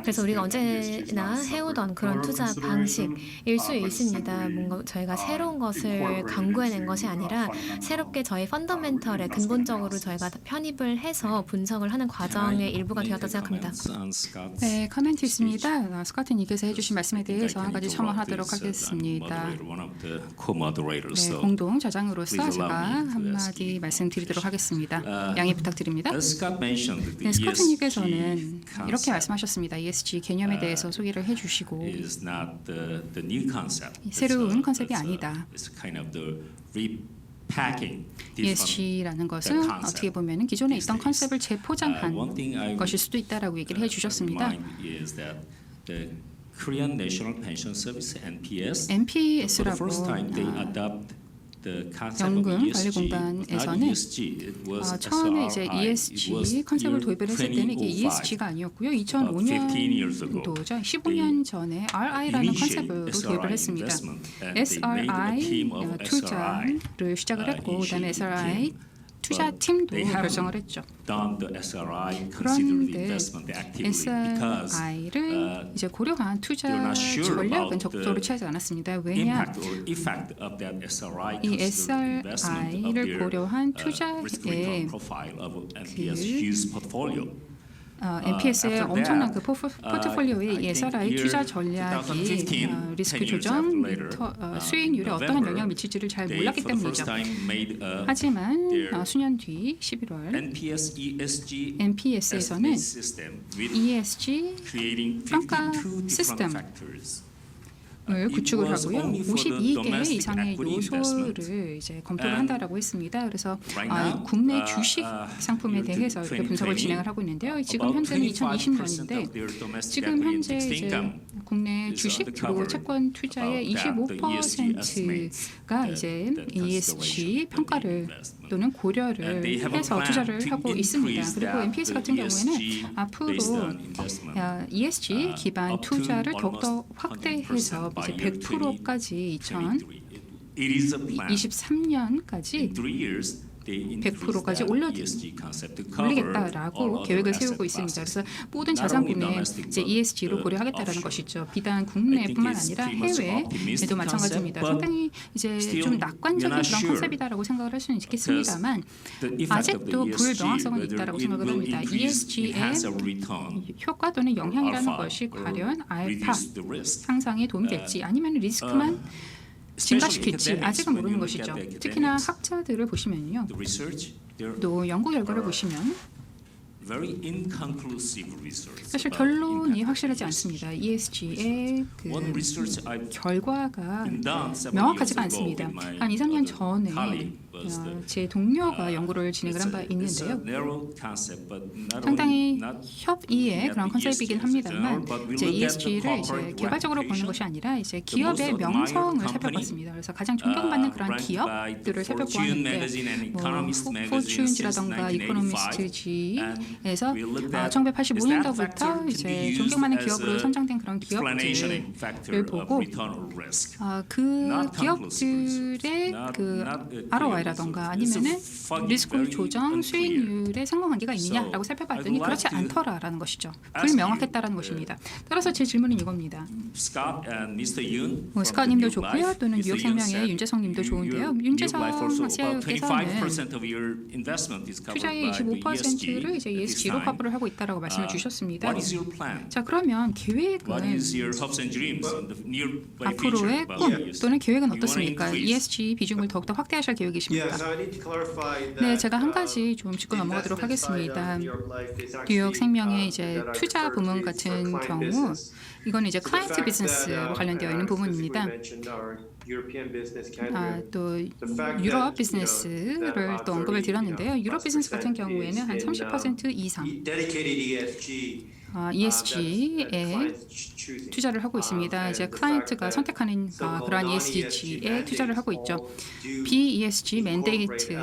그래서 우리가 언제나 해오던 그런 투자 방식일 수 있습니다. 뭔가 저희가 새로운 것을 강구해낸 것이 아니라 새롭게 저희 펀더멘털에 근본적으로 저희가 편입을 해서 분석을 하는 과정의 일부가 되었다고 생각합니다. 네, 커멘트 있습니다. 스코트님께서 해주신 말씀에 대해서 한 가지 첨언하도록 하겠습니다. 네, 공동 저장으로서 제가 한마디 말씀드리도록 하겠습니다. 양해 부탁드립니다. 네, 스코트님께서는 이렇게 말씀하셨습니다. ESG 개념에 대해서 소개를 해주시고 새로운 컨셉이 아니다. ESG라는 것은 어떻게 보면 기존에 있던 컨셉을 재포장한 것일 수도 있다라고 얘기를 해주셨습니다. NPS라고 연금관리공단에서는 처음에 이제 ESG 컨셉을 도입을 했을 때는 이게 ESG가 아니었고요. 2005년도죠. 15년 전에 RI라는 컨셉으로 도입을 했습니다. SRI 투자를 시작을 했고 그다음에 SRI 투자팀도 결정을 했죠. 그런데 SRI를 이제 고려한 투자 전략은 적극적으로 취하지 않았습니다. 왜냐? 이 SRI를 고려한 투자의 NPS의 엄청난 그 포트폴리오의 이 SRI 투자 전략이 리스크 조정, 수익률에 어떠한 영향을 미칠지를 잘 몰랐기 때문이죠. 하지만 수년 뒤 11월 NPS에서는 ESG 평가 시스템을 구축을 하고요. 52개 이상의 요소를 이제 검토를 한다라고 했습니다. 그래서 국내 주식 상품에 대해서 이렇게 분석을 진행을 하고 있는데요. 지금 현재는 2020년인데 지금 현재 이제 국내 주식 그리고 채권 투자의 25%가 이제 ESG 평가를 또는 고려를 해서 투자를 하고 있습니다. 그리고 NPS 같은 경우에는 앞으로 ESG 기반 투자를 더욱더 확대해서 이제 100%까지 2023년까지 100%까지 올리겠다라고 계획을 세우고 있습니다. 그래서 모든 자산군에 이제 ESG로 고려하겠다라는 것이죠. 비단 국내뿐만 아니라 해외에도 마찬가지입니다. 상당히 이제 좀 낙관적인 그런 컨셉이다라고 생각을 할 수는 있겠습니다만 아직도 불명확성은 있다라고 생각을 합니다. ESG의 효과 또는 영향이라는 것이 과연 알파 향상에 도움이 될지 아니면 리스크만 증가시킬지 아직은 모르는 것이죠. 특히나 학자들을 보시면요. 또 연구 결과를 보시면 사실 결론이 확실하지 않습니다. ESG의 그 결과가 명확하지가 않습니다. 한 2, 3년 전에 제 동료가 연구를 진행을 한 바 있는데요. 상당히 협의의 그런 컨셉이긴 합니다만 이제 ESG를 이제 개발적으로 보는 것이 아니라 이제 기업의 명성을 살펴봤습니다. 그래서 가장 존경받는 그런 기업들을 살펴보았는데 뭐 포춘지라던가 이코노미스트지에서 1985년도부터 이제 존경받는 기업으로 선정된 그런 기업들을 보고 그 기업들의 그 ROI를 관계라던가 아니면은 리스크 조정 수익률에 상관관계가 있느냐라고 살펴봤더니 그렇지 않더라라는 것이죠. 불명확했다라는 것입니다. 따라서 제 질문은 이겁니다. 스캇님도 좋고요. 또는 뉴욕생명의 윤재성님도 좋은데요. 윤재성 CEO께서는 투자의 25%를 이제 ESG로 커버를 하고 있다라고 말씀을 주셨습니다. 자, 그러면 계획은 앞으로의 꿈 또는 계획은 어떻습니까? ESG 비중을 더욱더 확대하실 계획이십니까? 네, 제가 한 가지 좀 짚고 넘어가도록 하겠습니다. 뉴욕 생명의 이제 투자 부문 같은 경우 이건 이제 클라이언트 비즈니스와 관련되어 있는 부분입니다. 또 유럽 비즈니스를 또 언급을 드렸는데요. 유럽 비즈니스 같은 경우에는 한 30% 이상 ESG에 투자를 하고 있습니다. 이제 클라이언트가 선택하는 그러한 ESG에 투자를 하고 있죠. BESG 맨데이트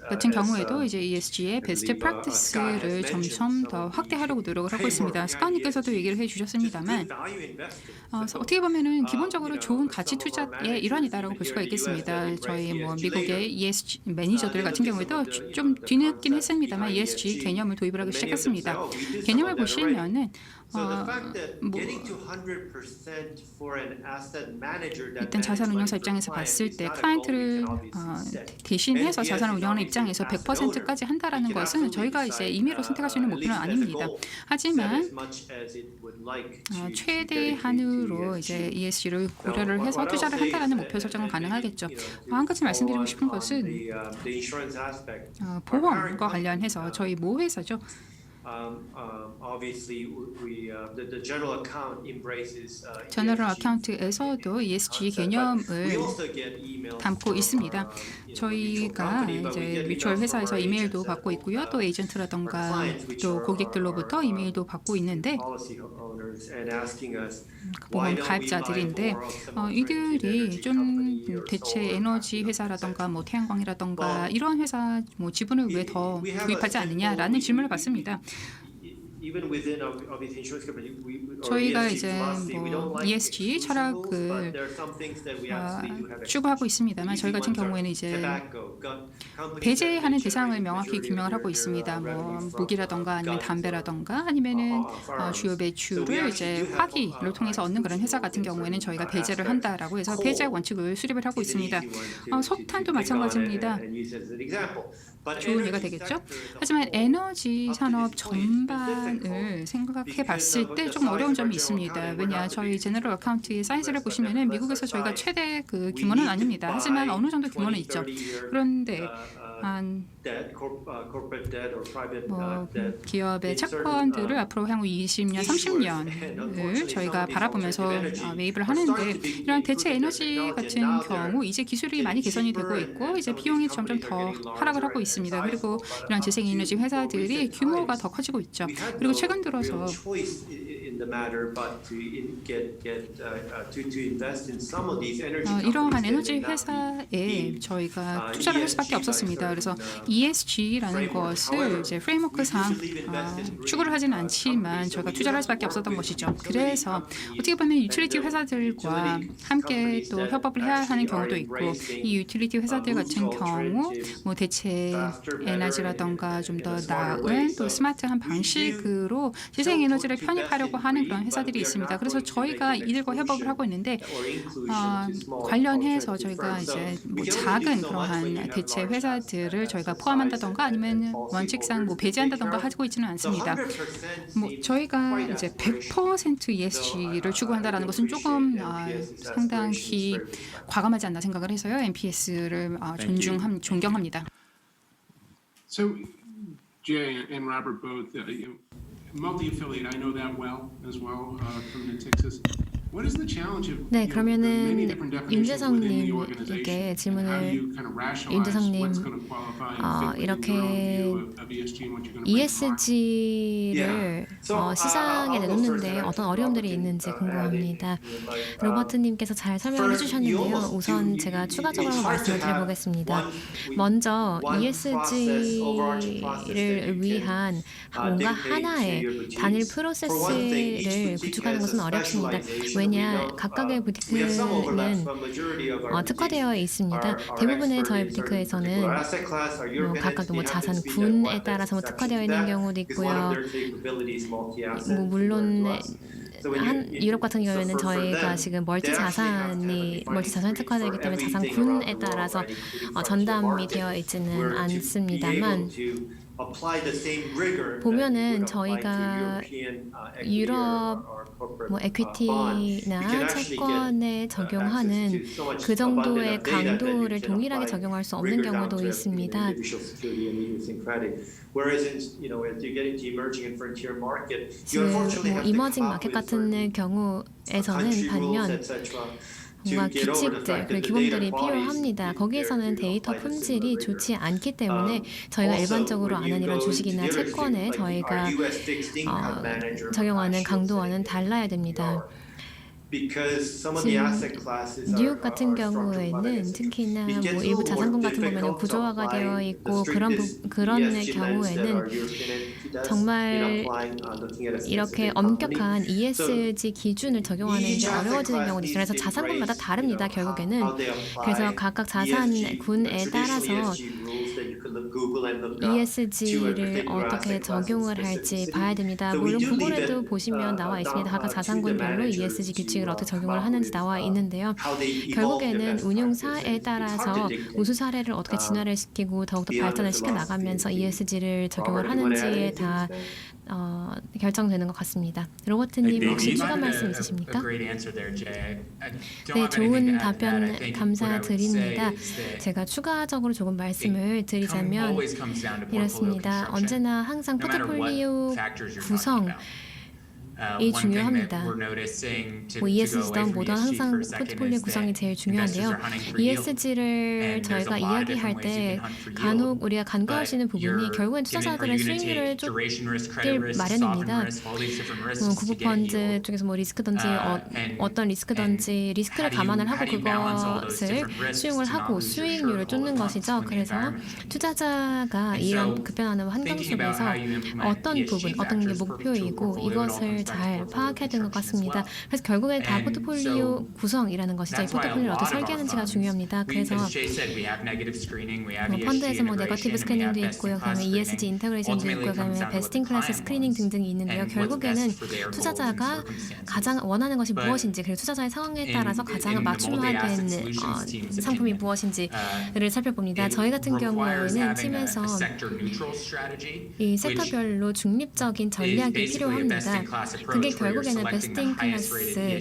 같은 경우에도 이제 ESG의 베스트 프랙티스를 점점 더 확대하려고 노력을 하고 있습니다. 스카우님께서도 얘기를 해주셨습니다만 어떻게 보면은 기본적으로 좋은 가치 투자의 일환이다라고 볼 수가 있겠습니다. 저희 뭐 미국의 ESG 매니저들 같은 경우에도 좀 뒤늦긴 했습니다만 ESG 개념을 도입을 하기 시작했습니다. 개념을 보시면은 일단 자산운용사 입장에서 봤을 때 클라이언트를 대신해서 자산을 운영하는 입장에서 100%까지 한다라는 것은 저희가 이제 임의로 선택할 수 있는 목표는 아닙니다. 하지만 최대한으로 이제 ESG를 고려를 해서 투자를 한다라는 목표 설정은 가능하겠죠. 한 가지 말씀드리고 싶은 것은 보험과 관련해서 저희 모 회사죠. 제너럴 어카운트에서도 ESG 개념을 담고 있습니다. 저희가 이제 뮤추얼 회사에서 이메일도 받고 있고요. 또 에이전트라던가 또 고객들로부터 이메일도 받고 있는데 보험 가입자들인데 이들이 좀 대체 에너지 회사라던가 뭐 태양광이라던가 이러한 회사 뭐 지분을 왜 더 구입하지 않느냐라는 질문을 받습니다. 저희가 이제 뭐 ESG 철학을 추구하고 있습니다만 저희 같은 경우에는 이제 배제하는 대상을 명확히 규명을 하고 있습니다. 뭐 무기라던가 아니면 담배라던가 아니면은 주요 매출을 이제 화기를 통해서 얻는 그런 회사 같은 경우에는 저희가 배제를 한다라고 해서 배제 원칙을 수립을 하고 있습니다. 석탄도 마찬가지입니다. 좋은 예가 되겠죠. 하지만 에너지 산업 전반을 생각해 봤을 때 좀 어려운 점이 있습니다. 왜냐, 저희 제너럴 어카운트의 사이즈를 보시면은 미국에서 저희가 최대 그 규모는 아닙니다. 하지만 어느 정도 규모는 있죠. 그런데 뭐 기업의 채권들을 앞으로 향후 20년, 30년을 저희가 바라보면서 매입을 하는데 이런 대체 에너지 같은 경우 이제 기술이 많이 개선이 되고 있고 이제 비용이 점점 더 하락을 하고 있습니다. 그리고 이런 재생에너지 회사들이 규모가 더 커지고 있죠. 그리고 최근 들어서 이러한 에너지 회사에 저희가 투자를 할 수밖에 없었습니다. 그래서 ESG라는 것을 이제 프레임워크상 추구를 하지는 않지만 저희가 투자를 할 수밖에 없었던 것이죠. 그래서 어떻게 보면 유틸리티 회사들과 함께 또 협업을 해야 하는 경우도 있고 이 유틸리티 회사들 같은 경우 뭐 대체 에너지라던가 좀 더 나은 또 스마트한 방식으로 재생에너지를 편입하려고 하는 그런 회사들이 있습니다. 그래서 저희가 이들과 협업을 하고 있는데 관련해서 저희가 이제 뭐 작은 그러한 대체 회사들을 저희가 포함한다던가 아니면 원칙상 뭐 배제한다던가 하고 있지는 않습니다. 뭐 저희가 이제 100% ESG를 추구한다라는 것은 조금 상당히 과감하지 않나 생각을 해서요. NPS를 존경합니다. So, Jay and Robert both, multi-affiliate, I know that well as well from Natixis. What is the challenge of 네, the many 그러면은 different definitions within the 윤재성님에게 organization? How do 질문을 you kind of rationalize 윤재성님 what's going to qualify and fit within 이렇게 your own view of ESG and what you're going to bring to market? ESG를 시장에 내놓는데 어떤 어려움들이 있는지 궁금합니다. 로버트님께서 잘 설명을 해주셨는데요. 우선 제가 추가적으로 말씀을 드려보겠습니다. 먼저 ESG를 위한 뭔가 하나의 단일 프로세스를 구축하는 것은 어렵습니다. 왜냐 각각의 부티크는 특화되어 있습니다. 대부분의 저희 부티크에서는 각각 자산군에 따라서 특화되어 있는 경우도 있고요. 물론 유럽 같은 경우에는 저희가 지금 멀티 자산이 특화되기 때문에 자산군에 따라서 전담이 되어 있지는 않습니다만 보면은 저희가 유럽 에퀴티나 채권에 적용하는 그 정도의 강도를 동일하게 적용할 수 없는 경우도 있습니다. 지금 이머징 마켓 같은 경우에서는 반면 뭔가 규칙들 그리고 규범들이 필요합니다. 거기에서는 데이터 품질이 좋지 않기 때문에 저희가 일반적으로 아는 이런 주식이나 채권에 저희가 적용하는 강도와는 달라야 됩니다. 지금 뉴욕 같은 경우에는 특히나 일부 자산군 같은 거면 구조화가 되어 있고 그런 경우에는 정말 이렇게 엄격한 ESG 기준을 적용하는 게 어려워지는 경우도 있어요. 그래서 자산군마다 다릅니다. 결국에는 그래서 각각 자산군에 따라서 ESG를 어떻게 적용을 할지 봐야 됩니다. 물론 구글에도 보시면 나와 있습니다. 각각 자산군별로 ESG 규칙을 어떻게 적용을 하는지 나와 있는데요. 결국에는 운용사에 따라서 우수 사례를 어떻게 진화를 시키고 더욱더 발전을 시켜 나가면서 ESG를 적용을 하는지에 다 결정되는 것 같습니다. 로버트님 혹시 추가 말씀 있으십니까? 네, 좋은 답변 감사드립니다. 제가 추가적으로 조금 말씀을 드리자면 이렇습니다. 언제나 항상 포트폴리오 구성 이 중요합니다. ESG든 뭐든 항상 포트폴리오 구성이 제일 중요한데요. ESG를 저희가 이야기할 때 간혹 우리가 간과할 수 있는 부분이 결국엔 투자자들의 수익률을 쫓길 마련입니다. 구부펀드 쪽에서 리스크든지 어떤 리스크든지 리스크를 감안을 하고 그것을 수용을 하고 수익률을 쫓는 것이죠. 그래서 투자자가 이런 급변하는 환경 속에서 어떤 부분, 어떤 게 목표이고 이것을 잘 파악해야 되는 것 같습니다. 그래서 결국에 다 포트폴리오 구성이라는 것이죠. 이 포트폴리오를 어떻게 설계하는지가 중요합니다. 그래서 펀드에서 네거티브 스크리닝도 있고요. 그다음에 ESG 인테그레이션도 있고요. 그다음에 베스트 인 클래스 스크리닝 등등이 있는데요. 결국에는 투자자가 가장 원하는 것이 무엇인지 그리고 투자자의 상황에 따라서 가장 맞춤화된 상품이 무엇인지를 살펴봅니다. 저희 같은 경우에는 팀에서 이 섹터별로 중립적인 전략이 필요합니다. 그게 결국에는 베스트 인 클래스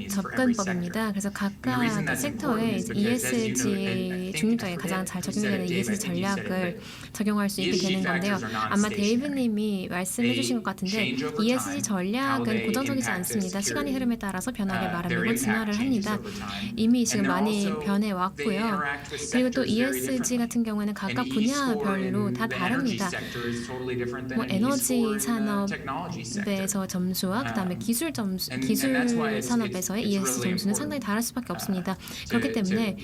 접근법입니다. 그래서 각각 섹터에 ESG 중립적인 가장 잘 적용되는 ESG 전략을 적용할 수 있게 되는 건데요. 아마 데이브님이 말씀해 주신 것 같은데 ESG 전략은 고정적이지 않습니다. 시간의 흐름에 따라서 변하게 마련되고 진화를 합니다. 이미 지금 많이 변해왔고요. 그리고 또 ESG 같은 경우에는 각각 분야별로 다 다릅니다. 에너지 산업에서 점수와 그다음에 기술 산업에서의 ESG 점수는 상당히 다를 수밖에 없습니다. 그렇기 때문에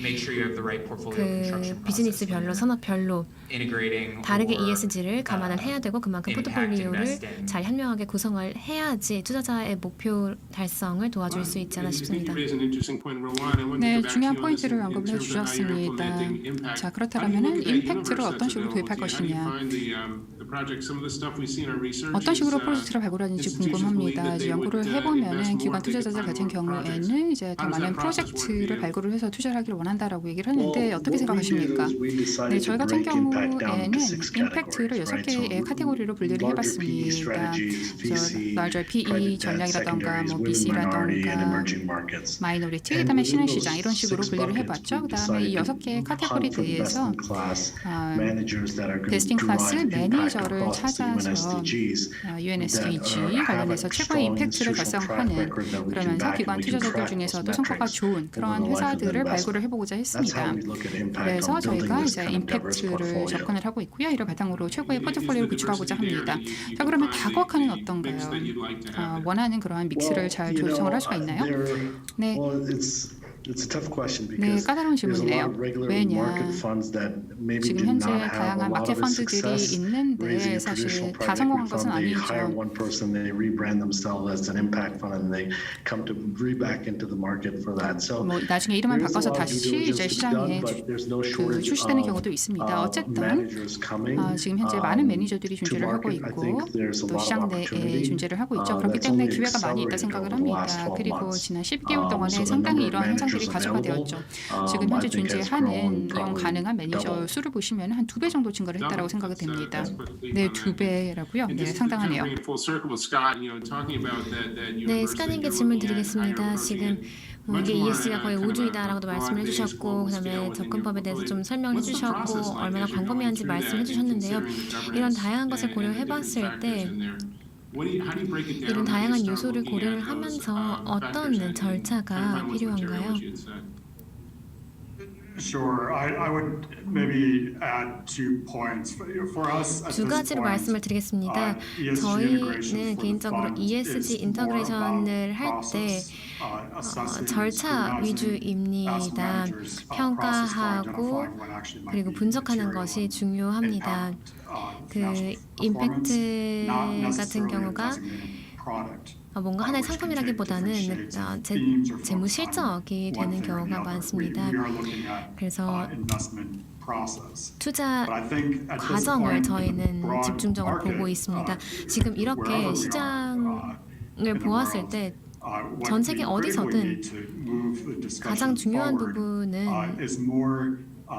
그 비즈니스별로 산업별로 다르게 ESG를 감안을 해야 되고 그만큼 포트폴리오를 잘 현명하게 구성을 해야지 투자자의 목표 달성을 도와줄 수 있지 않나 싶습니다. 네, 중요한 포인트를 언급해 주셨습니다. 자, 그렇다면은 임팩트를 어떤 식으로 도입할 것이냐, 어떤 식으로 프로젝트를 발굴하는지 궁금합니다. 이제 연구를 해보면은 기관 투자자들 같은 경우에는 이제 더 많은 프로젝트를 발굴을 해서 투자를 하기를 원한다라고 얘기를 하는데 어떻게 생각하십니까? 네, 저희 같은 경우에는 임팩트를 6개의 카테고리로 분류를 해봤습니다. larger PE 전략이라던가 BC라던가 마이너리티, 그다음에 신흥시장 이런 식으로 분류를 해봤죠. 그다음에 이 6개의 카테고리 내에서 베스트 인 클래스 매니저를 찾아서 UNSDG 관련해서 최고의 임팩트를 달성하는, 그러면서 기관 투자자들 중에서도 성과가 좋은 그러한 회사들을 발굴을 해보고자 했습니다. 그래서 저희가 이제 임팩트를 접근을 하고 있고요. 이를 바탕으로 최고의 포트폴리오를 구축하고자 합니다. 자, 그러면 다거카는 어떤가요? 원하는 그러한 믹스를 잘 조성을 할 수가 있나요? 네. It's a tough question 네, because 까다로운 there's a lot 질문이에요. of regular 왜냐? market funds that maybe 지금 did 현재 not have a 다양한 lot 마켓 of the 펀드들이 success 있는데 raising a 사실 traditional 다 private 성공한 equity 것은 fund. They hire 아니죠. one person, they rebrand themselves as an impact fund, and they come to back into the market for that. So 뭐 나중에 이름만 there is a 바꿔서 lot of due 다시 이제 diligence to be done, 시장에 but there's no 그 shortage 출시되는 of 경우도 있습니다. 어쨌든 managers coming 지금 현재 많은 매니저들이 to 존재를 하고 market. I 있고 think there's a 또 lot of 시장 내에 opportunity 존재를 하고 있죠. 그렇기 that's 때문에 only 기회가 많이 있다 accelerated 생각을 over the last 합니다. 12 그리고 months. 지난 12개월 동안에 So the 상당히 number of 이러한 현상들이 managers 가속화되었죠. 지금 I 현재 think has 존재하는 grown 이용 probably 가능한 매니저 double. 수를 보시면 한 2배 정도 증가를 했다고 생각이 됩니다. 네, 2배라고요. 네, And just to 상당하네요. bring it full circle with Scott, talking about that 네, universe 스카님께 that you're 질문 looking at, how you're 드리겠습니다. approaching 지금 it. 뭐 이게 Much more ESG가 거의 kind of a 우주이다라고도 말씀을 broad-based 해주셨고 global 그다음에 scale within 접근법에 your 대해서 좀 portfolio. 설명을 What's the 해주셨고 process like 얼마나 as you're going 광범위한지 through that 말씀해 and 주셨는데요. considering the 이런 governance 다양한 것을 and the 고려해 different 봤을 factors 때 in there? How do you break it down? 이런 How do you 다양한 start 요소를 looking 고려를 at those, 하면서 factors 어떤 and 절차가 kind of run with 필요한가요? what you had said? Sure. I would maybe add 2 points. For us at 두 this 가지로 point, 말씀을 드리겠습니다. ESG 저희는 integration for the 개인적으로 fund ESG is more 인터그레이션을 about 할 때 process, assessing, 절차 scrutinizing, 위주입니다. asset managers, process for 평가하고 identifying what actually might 그리고 be 분석하는 material 것이 and 중요합니다. impact, 그 financial performance, 임팩트 not 같은 necessarily a 경우가 designated product. 뭔가 하나의 상품이라기보다는 재무 실적이 되는 경우가 많습니다. 그래서 투자 과정을 저희는 집중적으로 보고 있습니다. 지금 이렇게 시장을 보았을 때 전 세계 어디서든 가장 중요한 부분은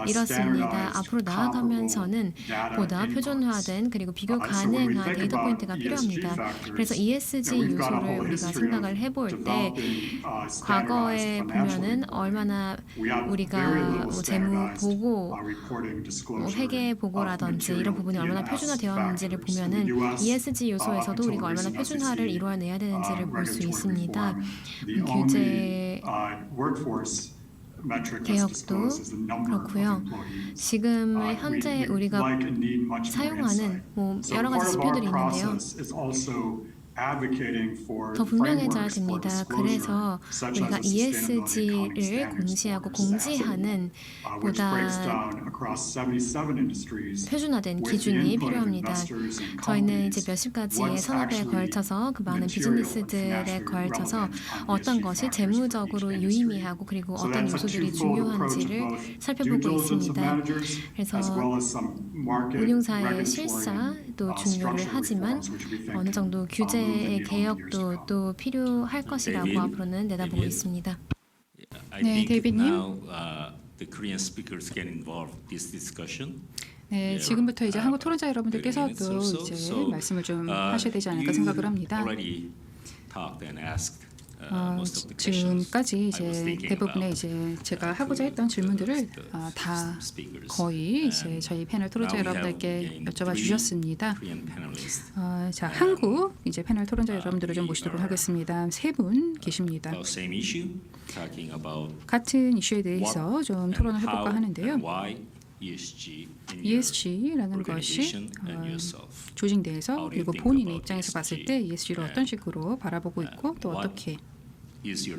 이렇습니다. 앞으로 나아가면서는 보다 표준화된 그리고 비교 가능한 데이터 포인트가 필요합니다. 그래서 ESG 요소를 우리가 생각을 해볼 때 과거에 보면은 얼마나 우리가 뭐 재무 보고 뭐 회계 보고라든지 이런 부분이 얼마나 표준화되었는지를 보면은 ESG 요소에서도 우리가 얼마나 표준화를 이루어내야 되는지를 볼 수 있습니다. 규제 개혁도 그렇고요. 지금 현재 우리가 사용하는 뭐 여러 가지 지표들이 있는데요. 더 분명해져야 됩니다. 그래서 우리가 ESG를 공시하고 공지하는 보다 표준화된 기준이 필요합니다. 저희는 이제 몇십 가지의 산업에 걸쳐서 그 많은 비즈니스들에 걸쳐서 어떤 것이 재무적으로 유의미하고 그리고 어떤 요소들이 중요한지를 살펴보고 있습니다. 그래서 운용사의 실사도 중요를 하지만 어느 정도 규제의 개혁도 또 필요할 것이라고 앞으로는 내다보고 있습니다. 네, 데이비드님. The Korean speakers get involved in this discussion. 네, 지금부터 이제 한국 토론자 여러분들께서도 이제 말씀을 좀 하셔야 되지 않을까 생각을 합니다. 지금까지 이제 대부분의 이제 제가 하고자 했던 질문들을 다 거의 이제 저희 패널 토론자 여러분들께 여쭤봐 주셨습니다. 자, 한국 이제 패널 토론자 여러분들을 좀 모시도록 하겠습니다. 3분 계십니다. 같은 이슈에 대해서 좀 토론을 해볼까 하는데요. ESG라는 것이 조직 내에서 그리고 본인의 입장에서 봤을 때 ESG를 어떤 식으로 바라보고 있고 또 어떻게 ESG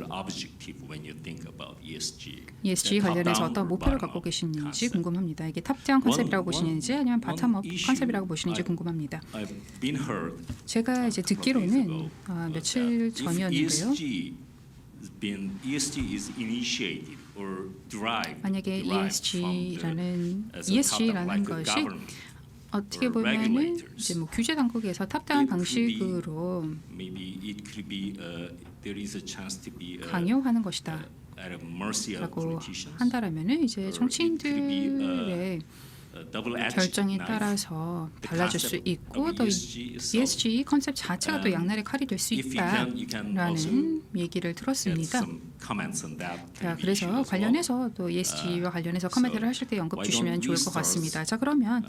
관련해서 어떤 목표를 갖고 계시는지 궁금합니다. 이게 탑다운 컨셉이라고 보시는지 아니면 바텀업 컨셉이라고 보시는지 궁금합니다. 제가 이제 듣기로는 며칠 전이었는데요. 만약에 ESG라는 것이 어떻게 보면은 이제 뭐 규제 당국에서 탑다운 방식으로 강요하는 것이다. 라고 한다라면은 이제 정치인들의 결정에 따라서 달라질 수 있고 또 ESG 컨셉 자체가 또 양날의 칼이 될 수 있다라는 얘기를 들었습니다. 자, 그래서 관련해서 또 ESG와 관련해서 코멘트를 하실 때 언급 주시면 좋을 것 같습니다. 자, 그러면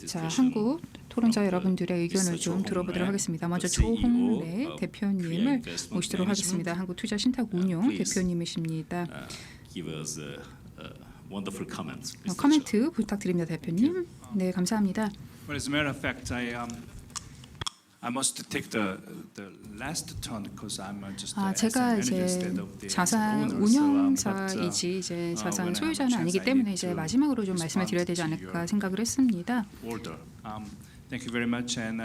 자, 한국 토론자 여러분들의 의견을 좀 들어보도록 하겠습니다. 먼저 조홍래 대표님을 모시도록 하겠습니다. 한국투자신탁운용 대표님이십니다. 코멘트 부탁드립니다, 대표님. 네, 감사합니다. Well, as a matter of fact, I I must take the last turn because I'm just 제가 asset manager 이제 instead of the 자산 owner. So, 운영사이지 이제 자산 when 소유자는 I'm 아니기 때문에 chance, I 이제 need to 마지막으로 좀 말씀을 드려야 되지 respond to 않을까 your 생각을 했습니다. order. Thank you very much. And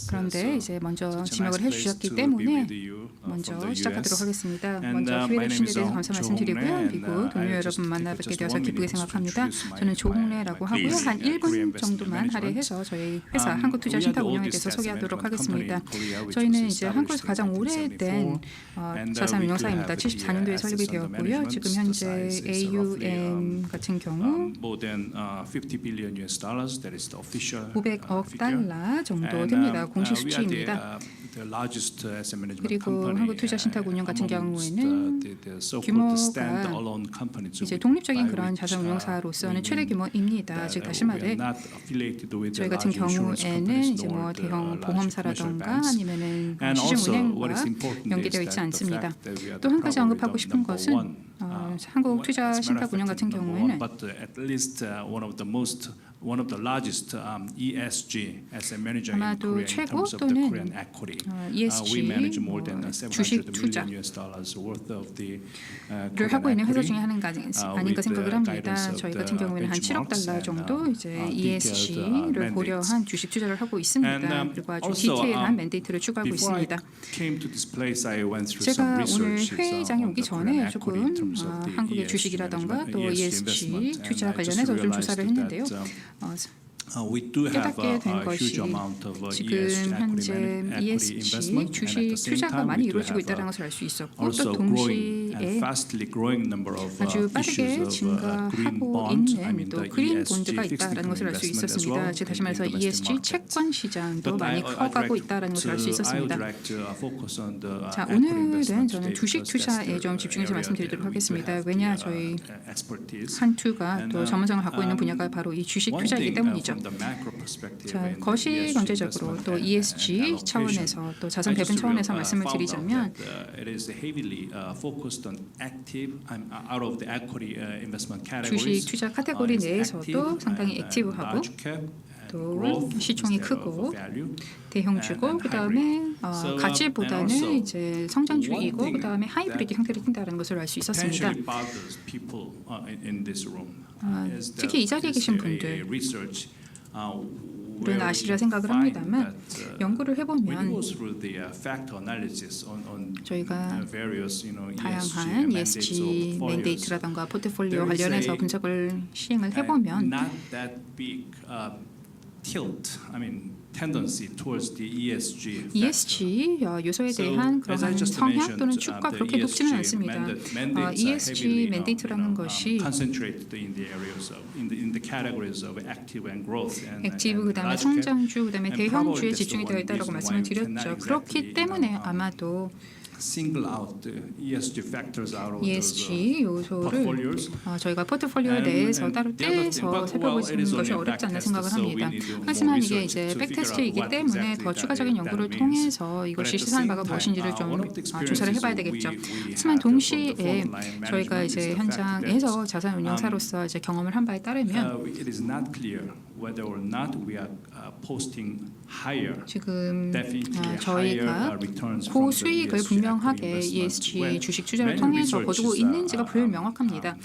그런데 이제 먼저 such a 지명을 nice 해주셨기 place to 때문에 be with you, 먼저 from the 시작하도록 US. 하겠습니다. And, 먼저 my 기회를 name 주신 데 is 대해서 감사 조홍래, 말씀드리고요. and, 미국 I'll 동료 just 여러분 만나 take 뵙게 just 되어서 1 기쁘게 minute to 생각합니다. introduce 저는 조홍래라고 my 하고요. 한 Korea 1분 Investment 정도만 Management. 할애해서 저희 회사 We 한국투자신탁운용에 are the 대해서 oldest 소개하도록 asset management 하겠습니다. company in Korea, which 저희는 was 이제 한국에서 established 가장 in 오래된 1974. 자산 And, we do 운용사입니다. have the 74년도에 assets 설립이 under 되었고요. management. 지금 The 현재 size is roughly, AUM 같은 경우 more than $50 billion. That is the official 500억 figure. 달러 정도 And, 됩니다. 공식 we are 수치입니다. the largest asset management 그리고 company, 한국투자신탁운용 같은 amongst 경우에는 the so-called 규모가 standalone companies 이제 with- 독립적인 by 그런 which, 자산 운용사로서는 we 최대 mean 규모입니다. that, 즉 다시 we 말해 are not affiliated with the 저희 같은 large insurance 경우에는 companies 이제 nor 뭐 the 대형 large 보험사라던가 commercial banks. 아니면은 And also, what is 시중은행과 important 연계되어 is 있지 that the 않습니다. fact that we are 또 한 가지 probably 언급하고 the 싶은 number 것은 one, 한국투자신탁운용 같은 number 경우에는 one, but at least one of the largest ESG asset manager in 아마도 Korea in 최고 terms of the 또는 Korean equity. ESG We manage more than 주식 $700 투자 million worth of the 를 하고 있는 회사 중에 Korean 하나가 equity, 아닌가 with 생각을 the 합니다. guidance of 저희 the 같은 경우에는 한 7억 달러 benchmarks 정도 and, 이제 detailed, ESG를 mandates. 고려한 주식 투자를 하고 있습니다. And, 그리고 아주 also, 디테일한 맨데이트를 추구하고 Before I 있습니다. came to this place, I went through 제가 some 오늘 researches 회의장에 on 오기 the Korean 전에 equity in 조금 terms of the 한국의 ESG 주식이라던가 management, 또 ESG ESG investment. 투자 And I just 관련해서 좀 realized 조사를 that, 했는데요. we do have 깨닫게 된 a huge 것이 amount of 지금 ESG 현재 equity ESG investment, and 주식 at the same 투자가 time, 많이 we do 이루어지고 have 있다는 것을 알 수 있었고 또 also growing and 동시에 fastly growing number of 아주 issues 빠르게 of green 증가하고 bond, I 있는 mean 또 the 그린 ESG 본드가 fixed 있다라는 income 것을 알 수 investment as 있었습니다. well 즉 다시 in 말해서 the domestic ESG market. 채권 시장도 But 많이 커가고 있다라는 것을 알 수 I 있었습니다. would like to focus on the 자, equity 오늘은 investment 저는 today 주식 because 투자에 that's the 좀 집중해서 area 말씀드리도록 that we do 하겠습니다. have 왜냐 the, 저희 expertise. 한투가 And, 또 전문성을 갖고 있는 분야가 바로 이 주식 one 투자이기 thing, 때문이죠. from the macro perspective 자, in the 거시 ESG 경제적으로 investment 또 and ESG allocation, 차원에서 또 자산 I 배분 just 차원에서 found 말씀을 out 드리자면 that, it is heavily focused on active out of the equity investment 주식 categories. 투자 카테고리 It's 내에서도 active 상당히 and 액티브하고 large cap and 또 growth 시총이 instead of 크고 value. 대형주고 and 그다음에 So, 가치보다는 and also 이제 성장주이고 one thing 그다음에 하이브리드 형태를 띈다는 것을 알 수 있었습니다. Potentially bothers people in this room is that 특히 이 자리에 계신 a 분들 research 는 아시리라 생각을 합니다만 연구를 해보면 저희가 다양한 ESG 맨데이트라던가 포트폴리오 관련해서 분석을 시행을 해보면 ESG 요소에 대한 그러한 성향 또는 축과 그렇게 높지는 않습니다. ESG 맨데이트라는 것이 액티브 그다음에 성장주 그다음에 대형주에 집중이 되어 있다고 말씀을 드렸죠. 그렇기 때문에 아마도 ESG 요소를 저희가 포트폴리오 내에서 따로 떼서 살펴보시는 것이 어렵지 않나 생각을 합니다. 하지만 이게 이제 백테스트이기 때문에 더 추가적인 연구를 통해서 이것이 시사하는 바가 무엇인지를 좀 조사를 해봐야 되겠죠. 하지만 동시에 저희가 이제 현장에서 자산 운용사로서 이제 경험을 한 바에 따르면 지금 저희가 고수익을 분명하게 ESG 주식 투자를 통해서 거두고 있는지가 불명확합니다.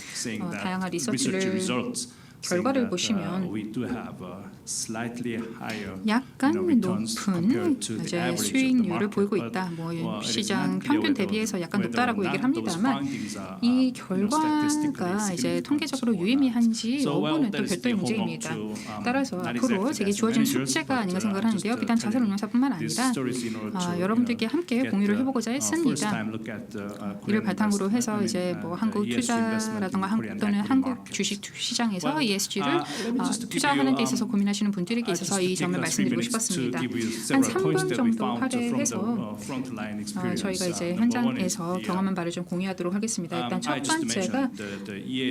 다양한 리서치를 결과를 보시면 약간 높은 이제 수익률을 보이고 있다. 뭐 시장 평균 대비해서 약간 높다라고 얘기를 합니다만 이 결과가 이제 통계적으로 유의미한지 여부는 또 별도의 문제입니다. 따라서 앞으로 제게 주어진 숙제가 아닌가 생각을 하는데요. 비단 자산 운용사뿐만 아니라 여러분들께 함께 공유를 해보고자 했습니다. 이를 바탕으로 해서 이제 뭐 한국 투자라든가 또는 한국 주식 시장에서 ESG를 투자하는 데 있어서 고민하시는 분들에게 있어서 이 점을 말씀드리고 싶었습니다. 한 3분 정도 할애해서 저희가 이제 현장에서 경험한 바를 좀 공유하도록 하겠습니다. 일단 첫 번째가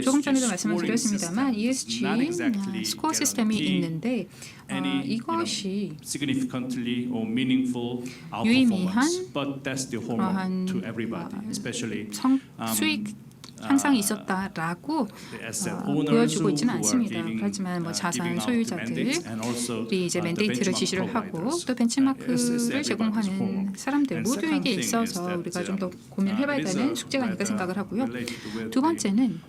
조금 전에도 말씀을 드렸습니다만 ESG 스코어 시스템이 있는데 이것이 유의미한 그러한 수익 항상 있었다라고 보여주고 있지는 않습니다. 하지만 뭐 자산 소유자들이 이제 맨데이트를 지시를 하고 또 벤치마크를 제공하는 사람들 모두에게 있어서 우리가 좀 더 고민해봐야 되는 숙제가 아닐까 생각을 하고요. 두 번째는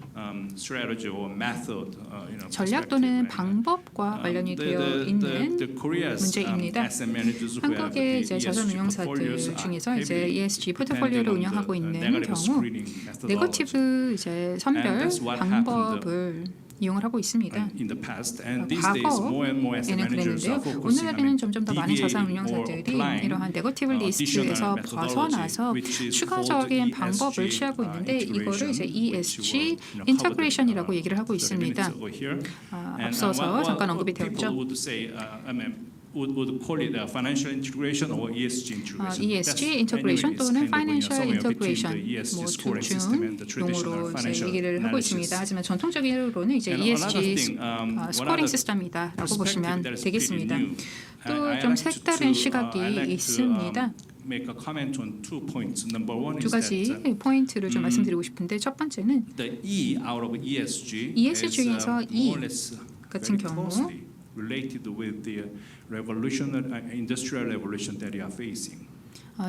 전략 또는 방법과 관련이 되어 있는 문제입니다. 한국의 이제 자산운용사들 중에서 이제 ESG 포트폴리오를 운영하고 있는 경우 네거티브 이제 선별 방법을 이용을 하고 있습니다. 과거에는 그랬는데요. 오늘날에는 점점 더 많은 자산운용사들이 이러한 네거티브 리스트에서 벗어나서 추가적인 방법을 취하고 있는데 이거를 이제 ESG 인터그레이션이라고 얘기를 하고 있습니다. 앞서서 잠깐 언급이 되었죠. would call it financial integration or ESG integration. ESG integration 또는 financial integration 뭐 둘중 용어로 이제 얘기를 하고 있습니다. 하지만 전통적으로는 이제 ESG 스코링 시스템이다라고 보시면 되겠습니다. 또 좀 색다른 시각이 있습니다. 두 가지 포인트를 좀 말씀드리고 싶은데 첫 번째는 ESG에서 E 같은 경우 related with the industrial revolution that we are facing.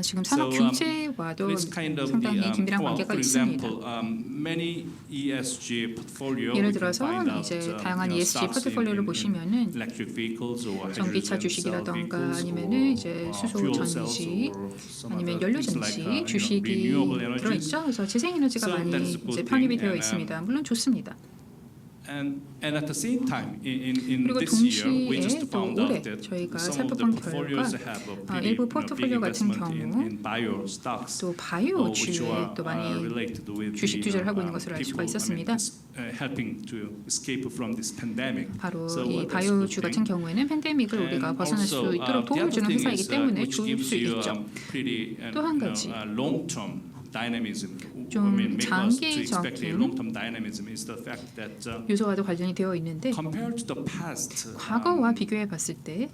지금 산업 경제와도 상당히 긴밀한 관계가 있습니다. 예를 들어서 이제 다양한 ESG 포트폴리오를 보시면은 전기차 주식이라던가 아니면은 이제 수소 전지 아니면 연료 전지 주식이 들어 있죠. 그래서 재생에너지가 많이 이제 편입이 되어 있습니다. 물론 좋습니다. 그리고 동시에 또 올해 저희가 살펴본 결과 일부 포트폴리오 같은 경우 또 바이오주에 또 많이 주식 투자를 하고 있는 것을 알 수가 있었습니다. 바로 이 바이오주 같은 경우에는 팬데믹을 우리가 벗어날 수 있도록 도움을 주는 회사이기 때문에 좋을 수 있죠. 또 한 가지 좀 장기적인 요소와도 관련이 되어 있는데 과거와 비교해 봤을 때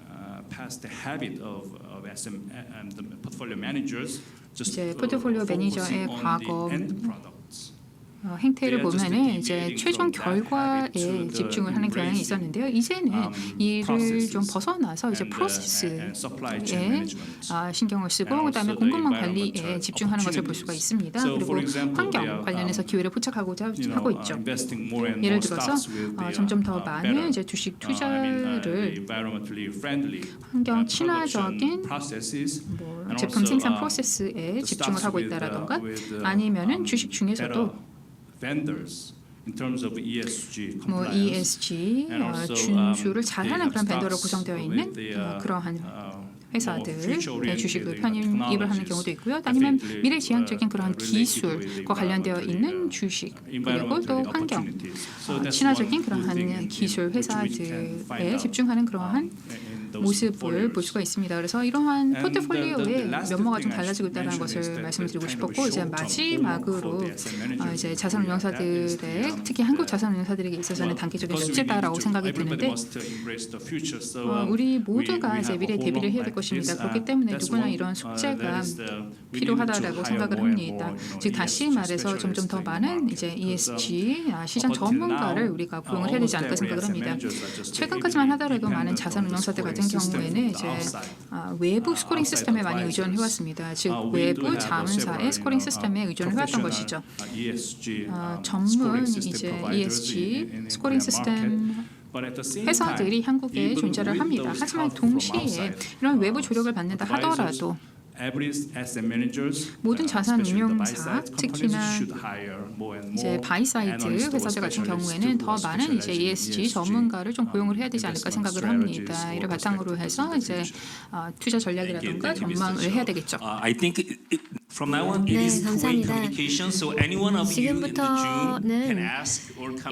이제 포트폴리오 매니저의 과거 행태를 보면은 이제 최종 결과에 집중을 하는 경향이 있었는데요. 이제는 이를 좀 벗어나서 이제 프로세스에 신경을 쓰고 그다음에 공급망 관리에 집중하는 것을 볼 수가 있습니다. 그리고 환경 관련해서 기회를 포착하고자 하고 있죠. 예를 들어서 점점 더 많은 이제 주식 투자를 환경 친화적인 뭐 제품 생산 프로세스에 집중을 하고 있다라던가 아니면은 주식 중에서도 뭐 ESG 준수를 잘하는 그런 벤더로 구성되어 있는 그러한 회사들의 주식을 편입을 하는 경우도 있고요. 아니면 미래지향적인 그런 기술과 관련되어 있는 주식 그리고 또 환경 친화적인 그러한 기술 회사들에 집중하는 그러한 모습을 볼 수가 있습니다. 그래서 이러한 포트폴리오의 면모가 좀 달라지고 있다는 것을 말씀드리고 싶었고 이제 마지막으로 이제 자산운용사들의 특히 한국 자산운용사들에게 있어서는 단기적인 숙제다라고 생각이 드는데 우리 모두가 이제 미래 대비를 해야 될 것입니다. 그렇기 때문에 누구나 이런 숙제가 필요하다라고 생각을 합니다. 즉 다시 말해서 점점 더 많은 이제 ESG 시장 전문가를 우리가 고용을 해야 되지 않을까 생각을 합니다. 최근까지만 하더라도 많은 자산운용사들 같은 경우에는 이제 외부 스코링 시스템에 많이 의존해 왔습니다. 즉 외부 자문사의 스코링 시스템에 의존을 해왔던 것이죠. 전문 이제 ESG 스코링 시스템 회사들이 한국에 존재를 합니다. 하지만 동시에 이런 외부 조력을 받는다 하더라도 모든 자산 운용사, 특히나 이제 바이사이드 회사들 같은 경우에는 더 많은 이제 ESG 전문가를 좀 고용을 해야 되지 않을까 생각을 합니다. 이를 바탕으로 해서 이제 투자 전략이라든가 전망을 해야 되겠죠. 네, 감사합니다. 지금부터는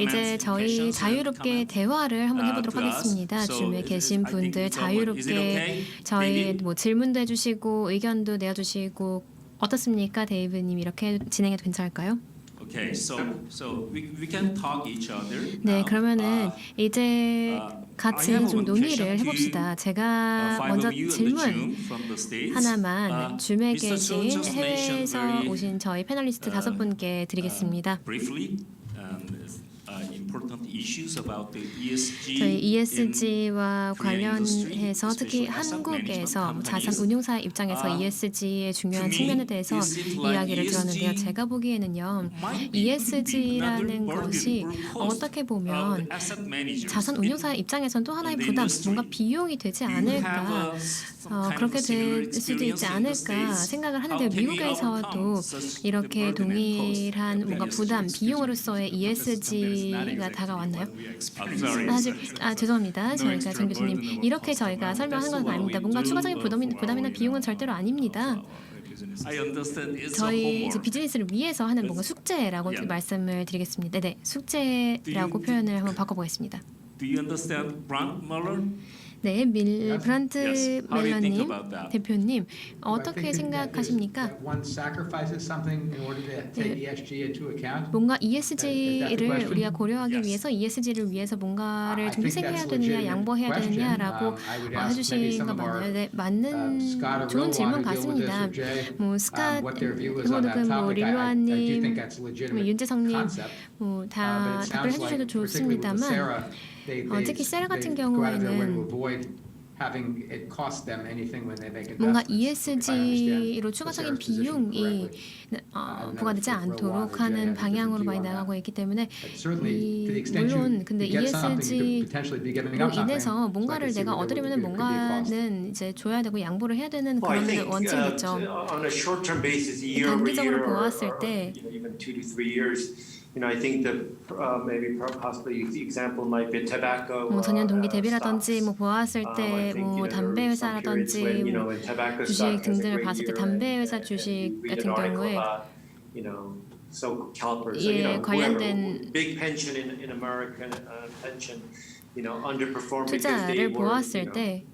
이제 저희 자유롭게 대화를 한번 해보도록 하겠습니다. 줌에 계신 분들 자유롭게 저희 뭐 질문도 해주시고 의견도 내어주시고 어떻습니까, 데이브님 이렇게 진행해도 괜찮을까요? Okay, so we can talk each other. 네, now. 그러면은 이제 같이 I have 좀 one 논의를 question to 해봅시다. 제가 five 먼저 of you in the 질문 Zoom from the States. 하나만 줌에 Mr. Cho 계신 just mentioned 해외에서 very, 오신 저희 패널리스트 5분께 드리겠습니다. briefly, important issues about the ESG. 저희 in ESG와 Korean industry, 관련해서 특히 especially asset 한국에서 management 자산 companies. 운용사 입장에서 ESG의 중요한 to me, 측면에 대해서 it seems like 이야기를 들었는데요. ESG 제가 보기에는요, might be ESG라는 another 것이 burden or cost 어떻게 of 보면 the asset managers. 자산 운용사 입장에선 또 하나의 in the 부담, industry. 뭔가 비용이 되지 Do you have 않을까, some kind of 그렇게 similar 될 수도 experience 있지 in the 않을까 States? 생각을 하는데 How can we 미국에서도 overcome such 이렇게 the burden and cost 동일한 of 뭔가 ESG? 부담, 비용으로서의 ESG가 다가왔나요? 사실 죄송합니다. 저희가 정 교수님 이렇게 저희가 설명한 건 아닙니다. 뭔가 추가적인 부담이나 비용은 절대로 아닙니다. I understand it's a 저희 이제 homework. 비즈니스를 위해서 하는 뭔가 숙제라고 Yeah. 말씀을 드리겠습니다. 네, 숙제라고 표현을 한번 바꿔보겠습니다. Do you understand Brand Muller? 네, 브란트 Yes. How do you think 멜러님 about that? 대표님 어떻게 생각하십니까? 뭔가 ESG를 우리가 고려하기 Yes. 위해서 ESG를 위해서 뭔가를 좀 희생해야 되느냐, 양보해야 되느냐라고 해주신 거 맞나요? 네, 맞는 좋은 질문 같습니다. 뭐 스캇 호드금, 뭐 릴루아님, 뭐 윤재성님, 뭐 다 답변 해주셔도 좋습니다만. 특히 세라 같은 경우에는 뭔가 ESG로 추가적인 비용이 부과되지 않도록 하는 방향으로 많이 나가고 있기 때문에 물론 근데 ESG로 인해서 뭔가를 내가 얻으려면 뭔가는 이제 줘야 되고 양보를 해야 되는 Well, I 그런 think 원칙이 있죠. on a short-term basis, year over year, 단기적으로 or 보았을 때 even 2 to 3 years, I think that maybe possibly the example might be tobacco. 뭐 전년 동기 대비라든지 뭐 보았을 때 뭐 담배 회사라든지 뭐 주식 등등을 봤을 때 담배 회사 주식 같은 경우에 예, 관련된 투자를 보았을 때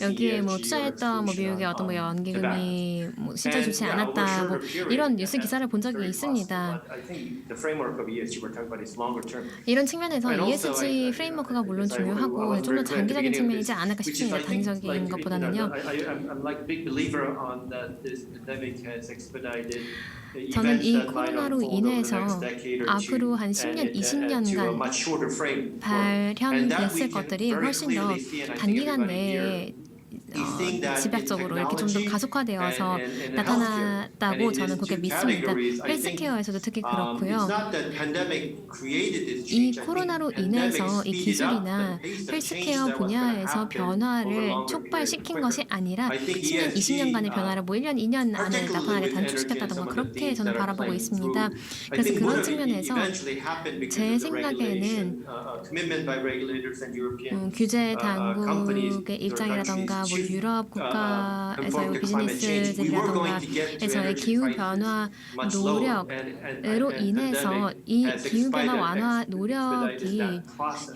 여기에 뭐 투자했던 뭐 미국의 어떤 뭐 연기금이 뭐 실제 좋지 않았다 뭐 이런 뉴스 기사를 본 적이 있습니다. 이런 측면에서 ESG 프레임워크가 물론 중요하고 좀 더 장기적인 측면이지 않을까 싶습니다. 단기적인 것보다는요. 저는 이 코로나로 인해서 앞으로 한 10년, 20년간 발현됐을 것들이 훨씬 더 단기간 내에 집약적으로 이렇게 좀 더 가속화되어서 나타났다고 저는 그렇게 믿습니다. 헬스케어에서도 특히 그렇고요. 이 코로나로 인해서 이 기술이나 헬스케어 분야에서 변화를 촉발시킨 것이 아니라 10년, 20년간의 변화를 뭐 1년, 2년 안에 나타나게 단축시켰다던가 그렇게 저는 바라보고 있습니다. 그래서 그런 측면에서 제 생각에는 규제 당국의 입장이라던가 뭐 유럽 국가에서의 비즈니스들이라던가에서의 기후 변화 노력으로 인해서 이 기후 변화 완화 노력이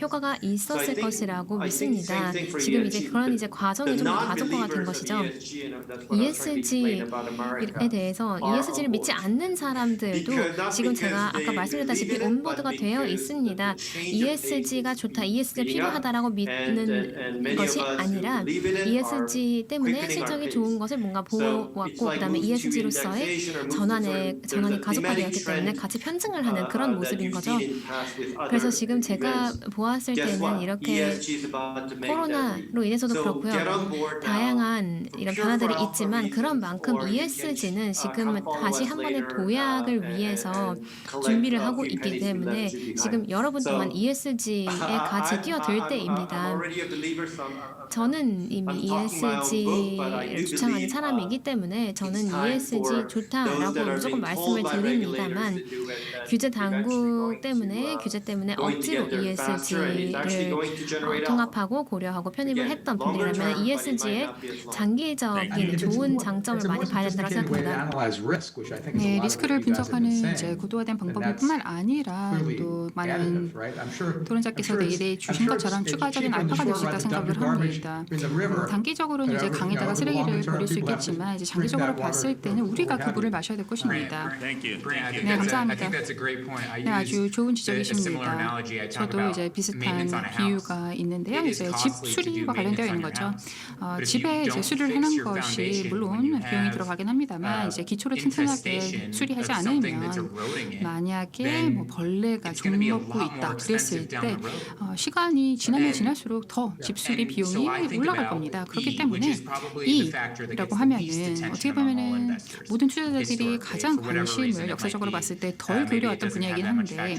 효과가 있었을 것이라고 믿습니다. 지금 이제 그런 이제 과정이 좀 더 가속화가 된 것이죠. ESG에 대해서 ESG를 믿지 않는 사람들도 지금 제가 아까 말씀드렸다시피 온보드가 되어 있습니다. ESG가 좋다, ESG가 필요하다라고 믿는 것이 아니라 ESG 때문에 실적이 좋은 것을 뭔가 보았고 그다음에 ESG로서의 전환이 가속화되었기 때문에 같이 편증을 하는 그런 모습인 거죠. 그래서 지금 제가 보았을 때는 이렇게 코로나로 인해서도 그렇고요. 다양한 이런 변화들이 있지만 그런 만큼 ESG는 지금 다시 한 번의 도약을 위해서 준비를 하고 있기 때문에 지금 여러분 또한 ESG에 같이 뛰어들 때입니다. 저는 이미 ESG를 주창하는 사람이기 때문에 저는 ESG 좋다라고 무조건 말씀을 드립니다만 규제 당국 때문에 규제 때문에 억지로 ESG를 통합하고 고려하고 편입을 했던 분들이라면 ESG의 장기적인 좋은 장점을 많이 봐야 된다고 생각합니다. 네, 리스크를 분석하는 이제 구도화된 방법일 뿐만 아니라 또 많은 토론자께서 내일에 주신 것처럼 추가적인 알파가 될 수 있다 생각을 합니다. 단기적 단기적으로는 이제 강에다가 쓰레기를 버릴 수 있겠지만 이제 장기적으로 봤을 때는 우리가 그 물을 마셔야 될 것입니다. 네, 감사합니다. 네, 아주 좋은 지적이십니다. 저도 이제 비슷한 비유가 있는데요. 이제 집 수리와 관련되어 있는 거죠. 집에 이제 수리를 해놓은 것이 물론 비용이 들어가긴 합니다만 이제 기초를 튼튼하게 수리하지 않으면 만약에 뭐 벌레가 좀 먹고 있다 그랬을 때 시간이 지나면 지날수록 더 집수리 비용이 올라갈 겁니다. 그렇기 때문에 이라고 하면은 어떻게 보면은 모든 투자자들이 가장 관심을 역사적으로 봤을 때 덜 기울여왔던 분야이긴 한데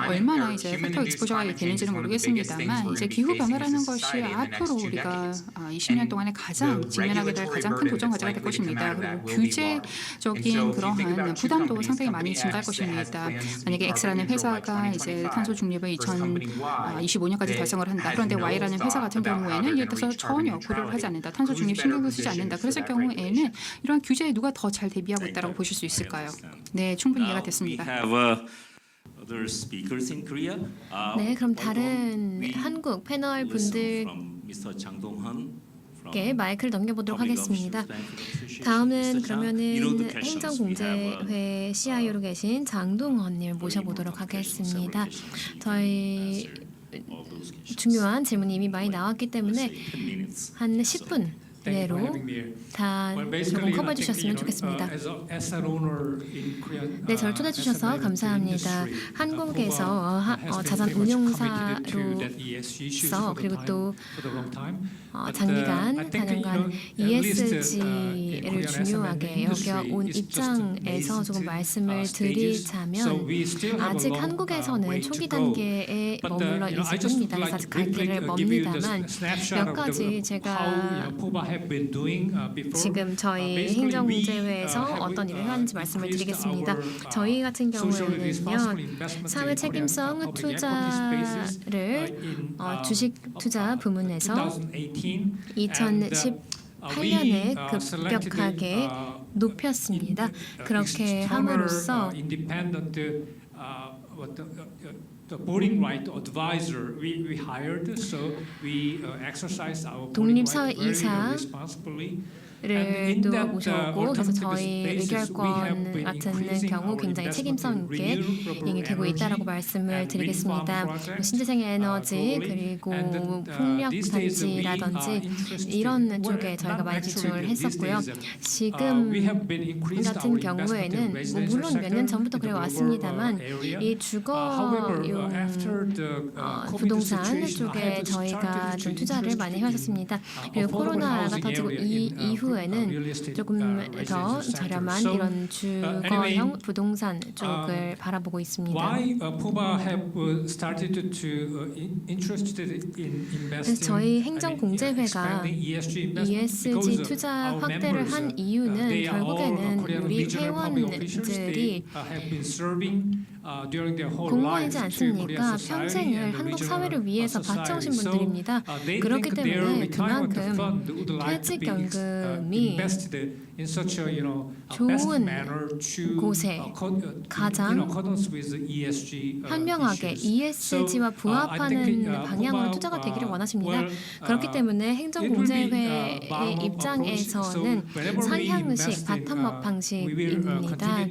얼마나 이제 팩터 익스포저가 되는지는 모르겠습니다만 이제 기후 변화라는 것이 앞으로 우리가 20년 동안에 가장 직면하게 될 가장 큰 도전 과제가 될 것입니다. 그리고 규제적인 그러한 부담도 상당히 많이 증가할 것입니다. 만약에 X라는 회사가 이제 탄소 중립을 2025년까지 달성을 한다. 그런데 Y라는 회사 같은 경우에는 예를 들어서 전혀 고려를 하지 않는다. 탄소 중립 신경을 쓰지 않는다. 그랬을 경우에는 이러한 규제에 누가 더 잘 대비하고 있다고 보실 수 있을까요? 네, 충분히 이해가 됐습니다. 네, 그럼 다른 한국 패널 분들께 마이크를 넘겨보도록 하겠습니다. 다음은 그러면은 행정공제회 CIO로 계신 장동헌님 모셔보도록 하겠습니다. 저희 중요한 질문이 이미 많이 나왔기 때문에 한 10분 내로 다 조금 커버해 주셨으면 좋겠습니다. 네, 저를 초대해 주셔서 감사합니다. 한국에서 자산 운용사로서 그리고 또 장기간, 단연간 ESG를 중요하게 여겨온 입장에서 조금 말씀을 드리자면 아직 한국에서는 초기 단계에 머물러 있을 뿐입니다. 그래서 아직 갈 길을 멉니다만 몇 가지 제가 지금 저희 행정문제회에서 어떤 일을 하는지 말씀을 드리겠습니다. 저희 같은 경우에는요, 사회 책임성 투자를 주식 투자 부문에서 2018년에 급격하게 높였습니다. 그렇게 함으로써 독립사회이사를 또 모셔오고 그래서 저희 의결권 같은 경우 굉장히 책임성 있게 이행이 되고 있다라고 말씀을 드리겠습니다. 신재생 에너지 그리고 풍력 단지라든지 이런 쪽에 저희가 많이 집중을 했었고요. 지금 같은 경우에는 뭐 물론 몇 년 전부터 그래 왔습니다만 이 주거용 부동산 쪽에 저희가 좀 투자를 많이 해왔었습니다. 그리고 코로나가 터지고 이후에는 조금 더 저렴한 이런 주거형 부동산 쪽을 바라보고 있습니다. 그래서 저희 행정공제회가 ESG 투자 확대를 한 이유는 결국에는 우리 회원들이 공무원이지 않습니까? 평생을 한국 사회를 위해서 바쳐오신 분들입니다. 그렇기 때문에 그만큼 퇴직연금이 좋은 곳에 가장 현명하게 ESG와 부합하는 방향으로 투자가 되기를 원하십니다. 그렇기 때문에 행정공제회의 입장에서는 상향식 바텀업 방식입니다.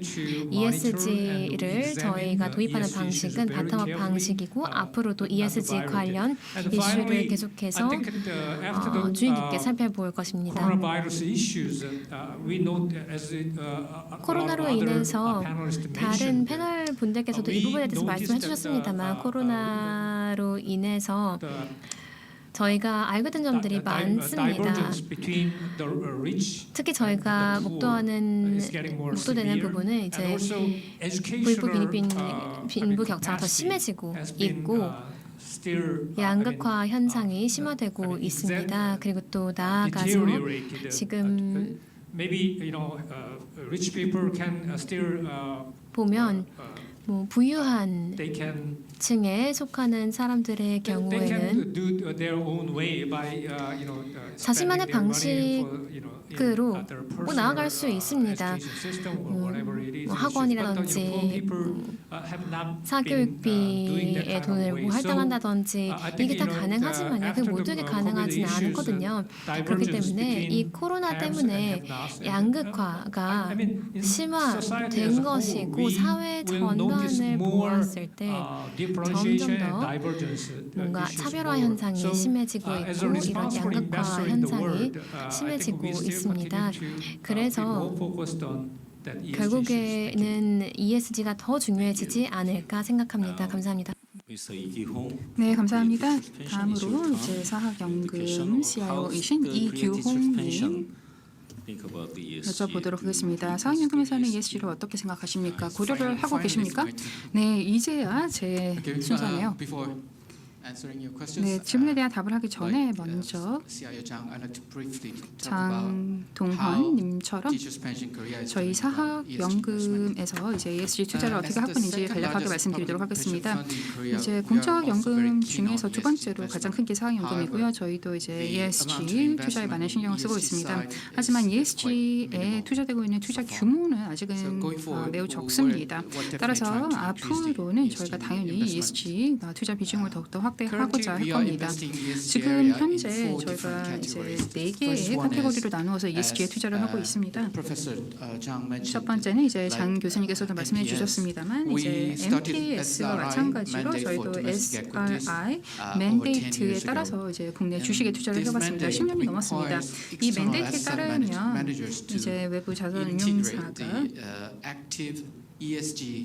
ESG를 저희가 도입하는 방식은 바텀업 방식이고 앞으로도 ESG 관련 이슈를 계속해서 주의 깊게 살펴볼 것입니다. 코로나로 인해서 다른 패널 분들께서도 이 부분에 대해서 말씀해 주셨습니다만 코로나로 인해서 저희가 알게 된 점들이 많습니다. 특히 저희가 목도되는 부분은 이제 부익부 빈부 격차가 더 심해지고 있고 양극화 현상이 심화되고 있습니다. 그리고 또 나아가서 지금 보면 뭐 부유한 they can 층에 속하는 사람들의 they 경우에는 can do their own way by 자신만의 방식으로 뭐 나아갈 수 있습니다. 뭐 학원이라든지 사교육비의 돈을 뭐 할당한다든지 이게 다 가능하지만요. 그 모든 게 가능하지는 않거든요. 그렇기 때문에 이 코로나 때문에 양극화가 심화된 것이고 사회 전반을 보았을 때 점점 더 뭔가 차별화 현상이 심해지고 있고 이런 양극화 현상이 심해지고 있습니다. 그래서 결국에는 ESG가 더 중요해지지 않을까 생각합니다. 감사합니다. 네, 감사합니다. 다음으로 이제 사학연금 CIO이신 이규홍님 여쭤보도록 하겠습니다. 사학연금에서는 ESG를 어떻게 생각하십니까? 고려를 하고 계십니까? 네, 이제야 제 순서네요. 네, 질문에 대한 답을 하기 전에 먼저 장동헌 님처럼 저희 사학연금에서 이제 ESG 투자를 어떻게 하고 있는지 간략하게 말씀드리도록 하겠습니다. 이제 공적연금 중에서 두 번째로 가장 큰 게 사학연금이고요. 저희도 이제 ESG 투자에 많은 신경을 쓰고 있습니다. 하지만 ESG에 투자되고 있는 투자 규모는 아직은 매우 적습니다. 따라서 앞으로는 저희가 당연히 ESG 투자 비중을 더욱더 확대하고자 할 겁니다. 지금 현재 저희가 이제 4개의 카테고리로 나누어서 ESG에 투자를 하고 있습니다. 첫 번째는 이제 장 교수님께서도 말씀해 주셨습니다만 이제 MTS와 마찬가지로 저희도 SRI 맨데이트에 따라서 이제 국내 주식에 투자를 해봤습니다. 10년이 넘었습니다. 이 맨데이트에 따르면 이제 외부 자산 운용사가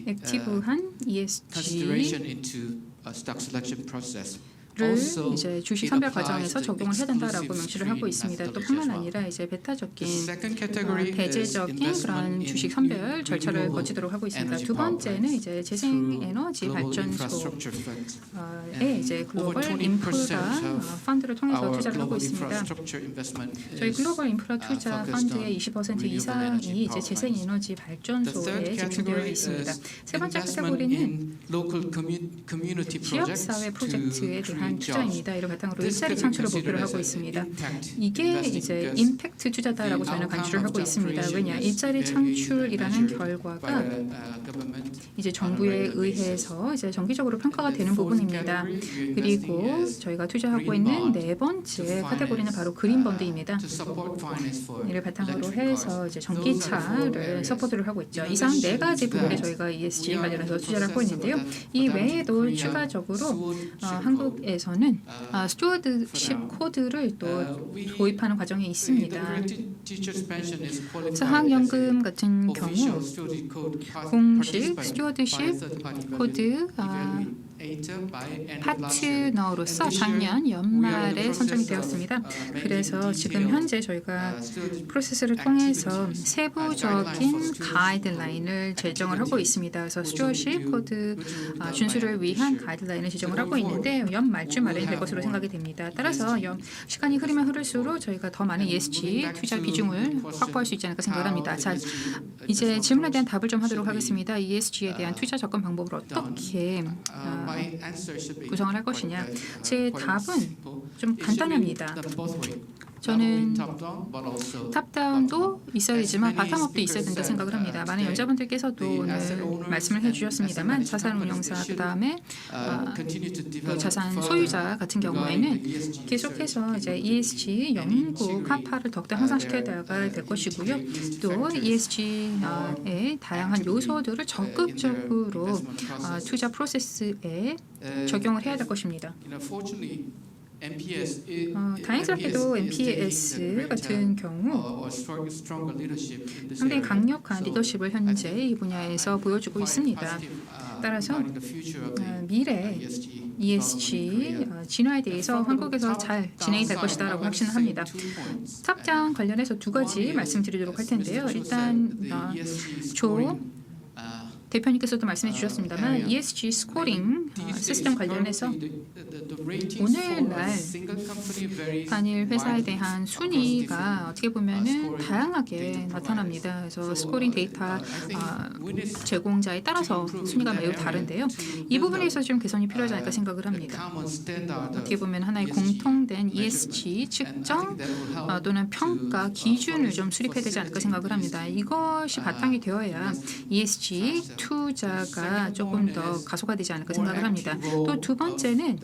액티브한 ESG 를 이제 주식 선별 과정에서 적용을 해야 된다라고 명시를 하고 있습니다. 또 뿐만 아니라 이제 배타적인 배제적인 그런 주식 선별 절차를 거치도록 하고 있습니다. 두 번째는 이제 재생에너지 발전소에 이제 글로벌 인프라 펀드를 통해서 투자를 하고 있습니다. 저희 글로벌 인프라 투자 펀드의 20% 이상이 이제 재생에너지 발전소에 집중되어 있습니다. 세 번째 카테고리는 지역사회 프로젝트에 대한 투자입니다. 이를 바탕으로 일자리 창출을 목표로 하고 있습니다. 이게 이제 임팩트 투자다라고 저희는 간주를 하고 있습니다. 왜냐, 일자리 창출이라는 결과가 이제 정부에 의해서 이제 정기적으로 평가가 되는 부분입니다. 그리고 저희가 투자하고 있는 네 번째 카테고리는 바로 그린 번드입니다. 이를 바탕으로 해서 이제 전기차를 서포트를 하고 있죠. 이상 네 가지 부분에 저희가 ESG 관련해서 투자를 하고 있는데요. 이 외에도 추가적으로 한국에서는 스튜어드십 코드를 또 도입하는 과정에 있습니다. 사학연금 같은 경우 공식 스튜어드십 코드 파트너로서 작년 연말에 선정이 되었습니다. 그래서 지금 현재 저희가 프로세스를 통해서 세부적인 가이드라인을 제정을 하고 있습니다. 그래서 스튜어십 코드 준수를 위한 가이드라인을 제정을 하고 있는데 연말쯤 마련이 될 것으로 생각이 됩니다. 따라서 시간이 흐르면 흐를수록 저희가 더 많은 ESG 투자 비중을 확보할 수 있지 않을까 생각을 합니다. 자, 이제 질문에 대한 답을 좀 하도록 하겠습니다. ESG에 대한 투자 접근 방법을 어떻게 구성을 할 것이냐. 제 답은 좀 간단합니다. 저는 탑다운도 있어야 되지만 바텀업도 있어야 된다 생각을 합니다. 많은 여자분들께서도 오늘 말씀을 해주셨습니다만 자산운용사 그다음에 자산 소유자 같은 경우에는 계속해서 이제 ESG 연구 카파를 더욱더 향상시켜야 될 것이고요. 또 ESG의 다양한 요소들을 적극적으로 투자 프로세스에 적용을 해야 될 것입니다. 다행스럽게도 MPS 같은 경우 상당히 강력한 리더십을 현재 이 분야에서 보여주고 있습니다. 따라서 미래 ESG 진화에 대해서 한국에서 잘 진행이 될 것이다라고 확신을 합니다. 탑다운 관련해서 두 가지 말씀드리도록 할 텐데요. 일단 대표님께서도 말씀해 주셨습니다만 ESG 스코링 시스템 관련해서 오늘날 단일 회사에 대한 순위가 어떻게 보면은 다양하게 나타납니다. 그래서 스코링 데이터 제공자에 따라서 순위가 매우 다른데요. 이 부분에서 좀 개선이 필요하지 않을까 생각을 합니다. 어떻게 보면 하나의 공통된 ESG 측정 또는 평가 기준을 좀 수립해야 되지 않을까 생각을 합니다. 이것이 바탕이 되어야 ESG 투자가 조금 더 가속화되지 않을까 생각을 합니다. 또 두 번째는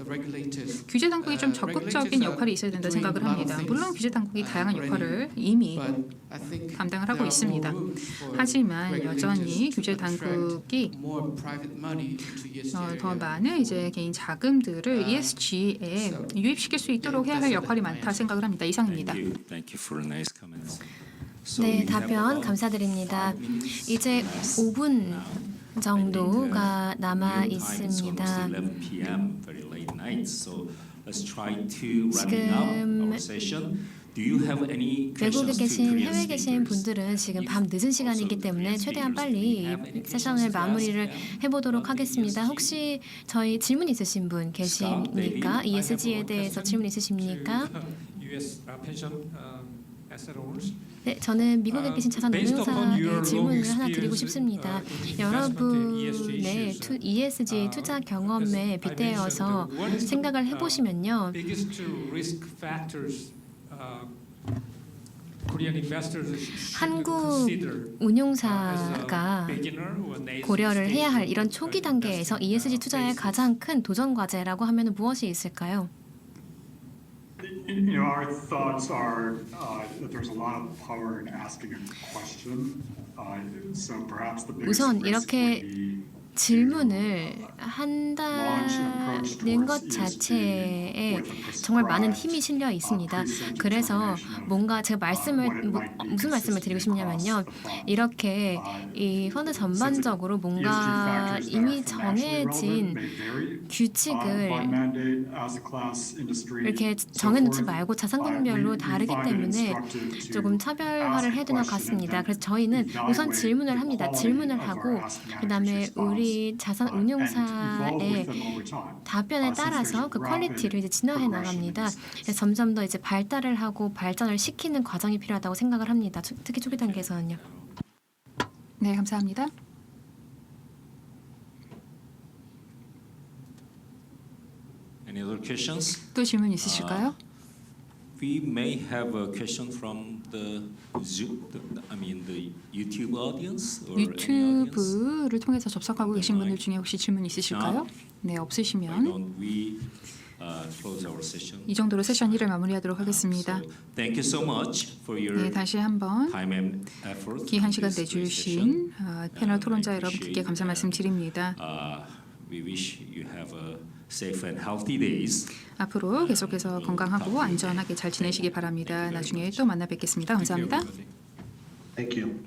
규제 당국이 좀 적극적인 역할이 있어야 된다 생각을 합니다. 물론 규제 당국이 다양한 역할을 이미 감당을 하고 있습니다. 하지만 여전히 규제 당국이 더 많은 이제 개인 자금들을 ESG에 유입시킬 수 있도록 해야 할 역할이 많다 생각을 합니다. 이상입니다. 네, 답변 감사드립니다. 이제 5분 정도가 남아 있습니다. 지금 외국에 계신 해외에 계신 분들은 지금 밤 늦은 시간이기 때문에 최대한 빨리 세션을 마무리를 해보도록 하겠습니다. 혹시 저희 질문 있으신 분 계십니까? ESG에 대해서 질문 있으십니까? 네, 저는 미국에 계신 자산 운용사에 질문을 하나 드리고 싶습니다. 여러분의 ESG 투자 경험에 빗대어서 생각을 해보시면요. 한국 운용사가 고려를 해야 할 이런 초기 단계에서 ESG 투자의 가장 큰 도전 과제라고 하면 무엇이 있을까요? Our thoughts are that there's a lot of power in asking a question. So perhaps the biggest 우선 risk 이렇게 would be 질문을 한다는 것 자체에 정말 많은 힘이 실려 있습니다. 그래서 뭔가 제가 무슨 말씀을 드리고 싶냐면요. 이렇게 이 펀드 전반적으로 뭔가 이미 정해진 규칙을 이렇게 정해놓지 말고 자산군별로 다르기 때문에 조금 차별화를 해야 되는 것 같습니다. 그래서 저희는 우선 질문을 합니다. 질문을 하고 그다음에 우리 자산 운용사의 답변에 따라서 그 퀄리티를 이제 진화해 나갑니다. 그래서 점점 더 이제 발달을 하고 발전을 시키는 과정이 필요하다고 생각을 합니다. 특히 초기 단계에서는요. 네, 감사합니다. Any other questions? 또 질문 있으실까요? We may have a question from the YouTube audience or any audience. 유튜브를 통해서 접속하고 계신 분들 중에 혹시 질문 있으실까요? 네, 없으시면 Don't we close our session? 이 정도로 세션 1을 마무리하도록 하겠습니다. So, thank you so much for your 네, 다시 한번 time and effort. 귀한 시간 to this 내주신 패널 토론자 I 여러분께 감사 appreciate 말씀드립니다. We wish you have a safe and healthy days. 앞으로 계속해서 건강하고 안전하게 잘 지내시기 바랍니다. 나중에 또 만나 뵙겠습니다. 감사합니다. Thank you.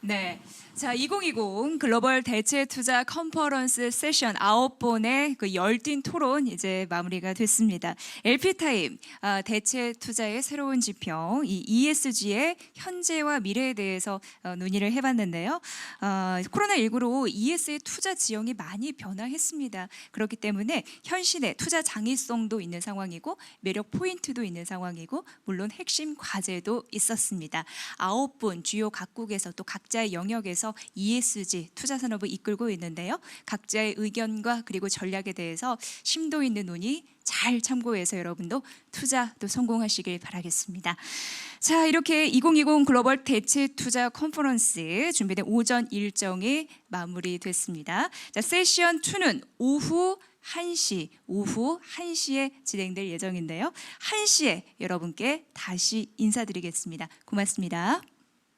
네. 자, 2020 글로벌 대체 투자 컨퍼런스 세션 9번의 그 열띤 토론 이제 마무리가 됐습니다. LP타임 대체 투자의 새로운 지평, 이 ESG의 현재와 미래에 대해서 논의를 해봤는데요. 코로나19로 ES의 투자 지형이 많이 변화했습니다. 그렇기 때문에 현실의 투자 장의성도 있는 상황이고 매력 포인트도 있는 상황이고 물론 핵심 과제도 있었습니다. 9분 주요 각국에서 또 각자의 영역에서 ESG 투자 산업을 이끌고 있는데요. 각자의 의견과 그리고 전략에 대해서 심도 있는 논의 잘 참고해서 여러분도 투자도 성공하시길 바라겠습니다. 자, 이렇게 2020 글로벌 대체 투자 컨퍼런스 준비된 오전 일정이 마무리됐습니다. 자, 세션 2는 오후 1시에 진행될 예정인데요. 1시에 여러분께 다시 인사드리겠습니다. 고맙습니다.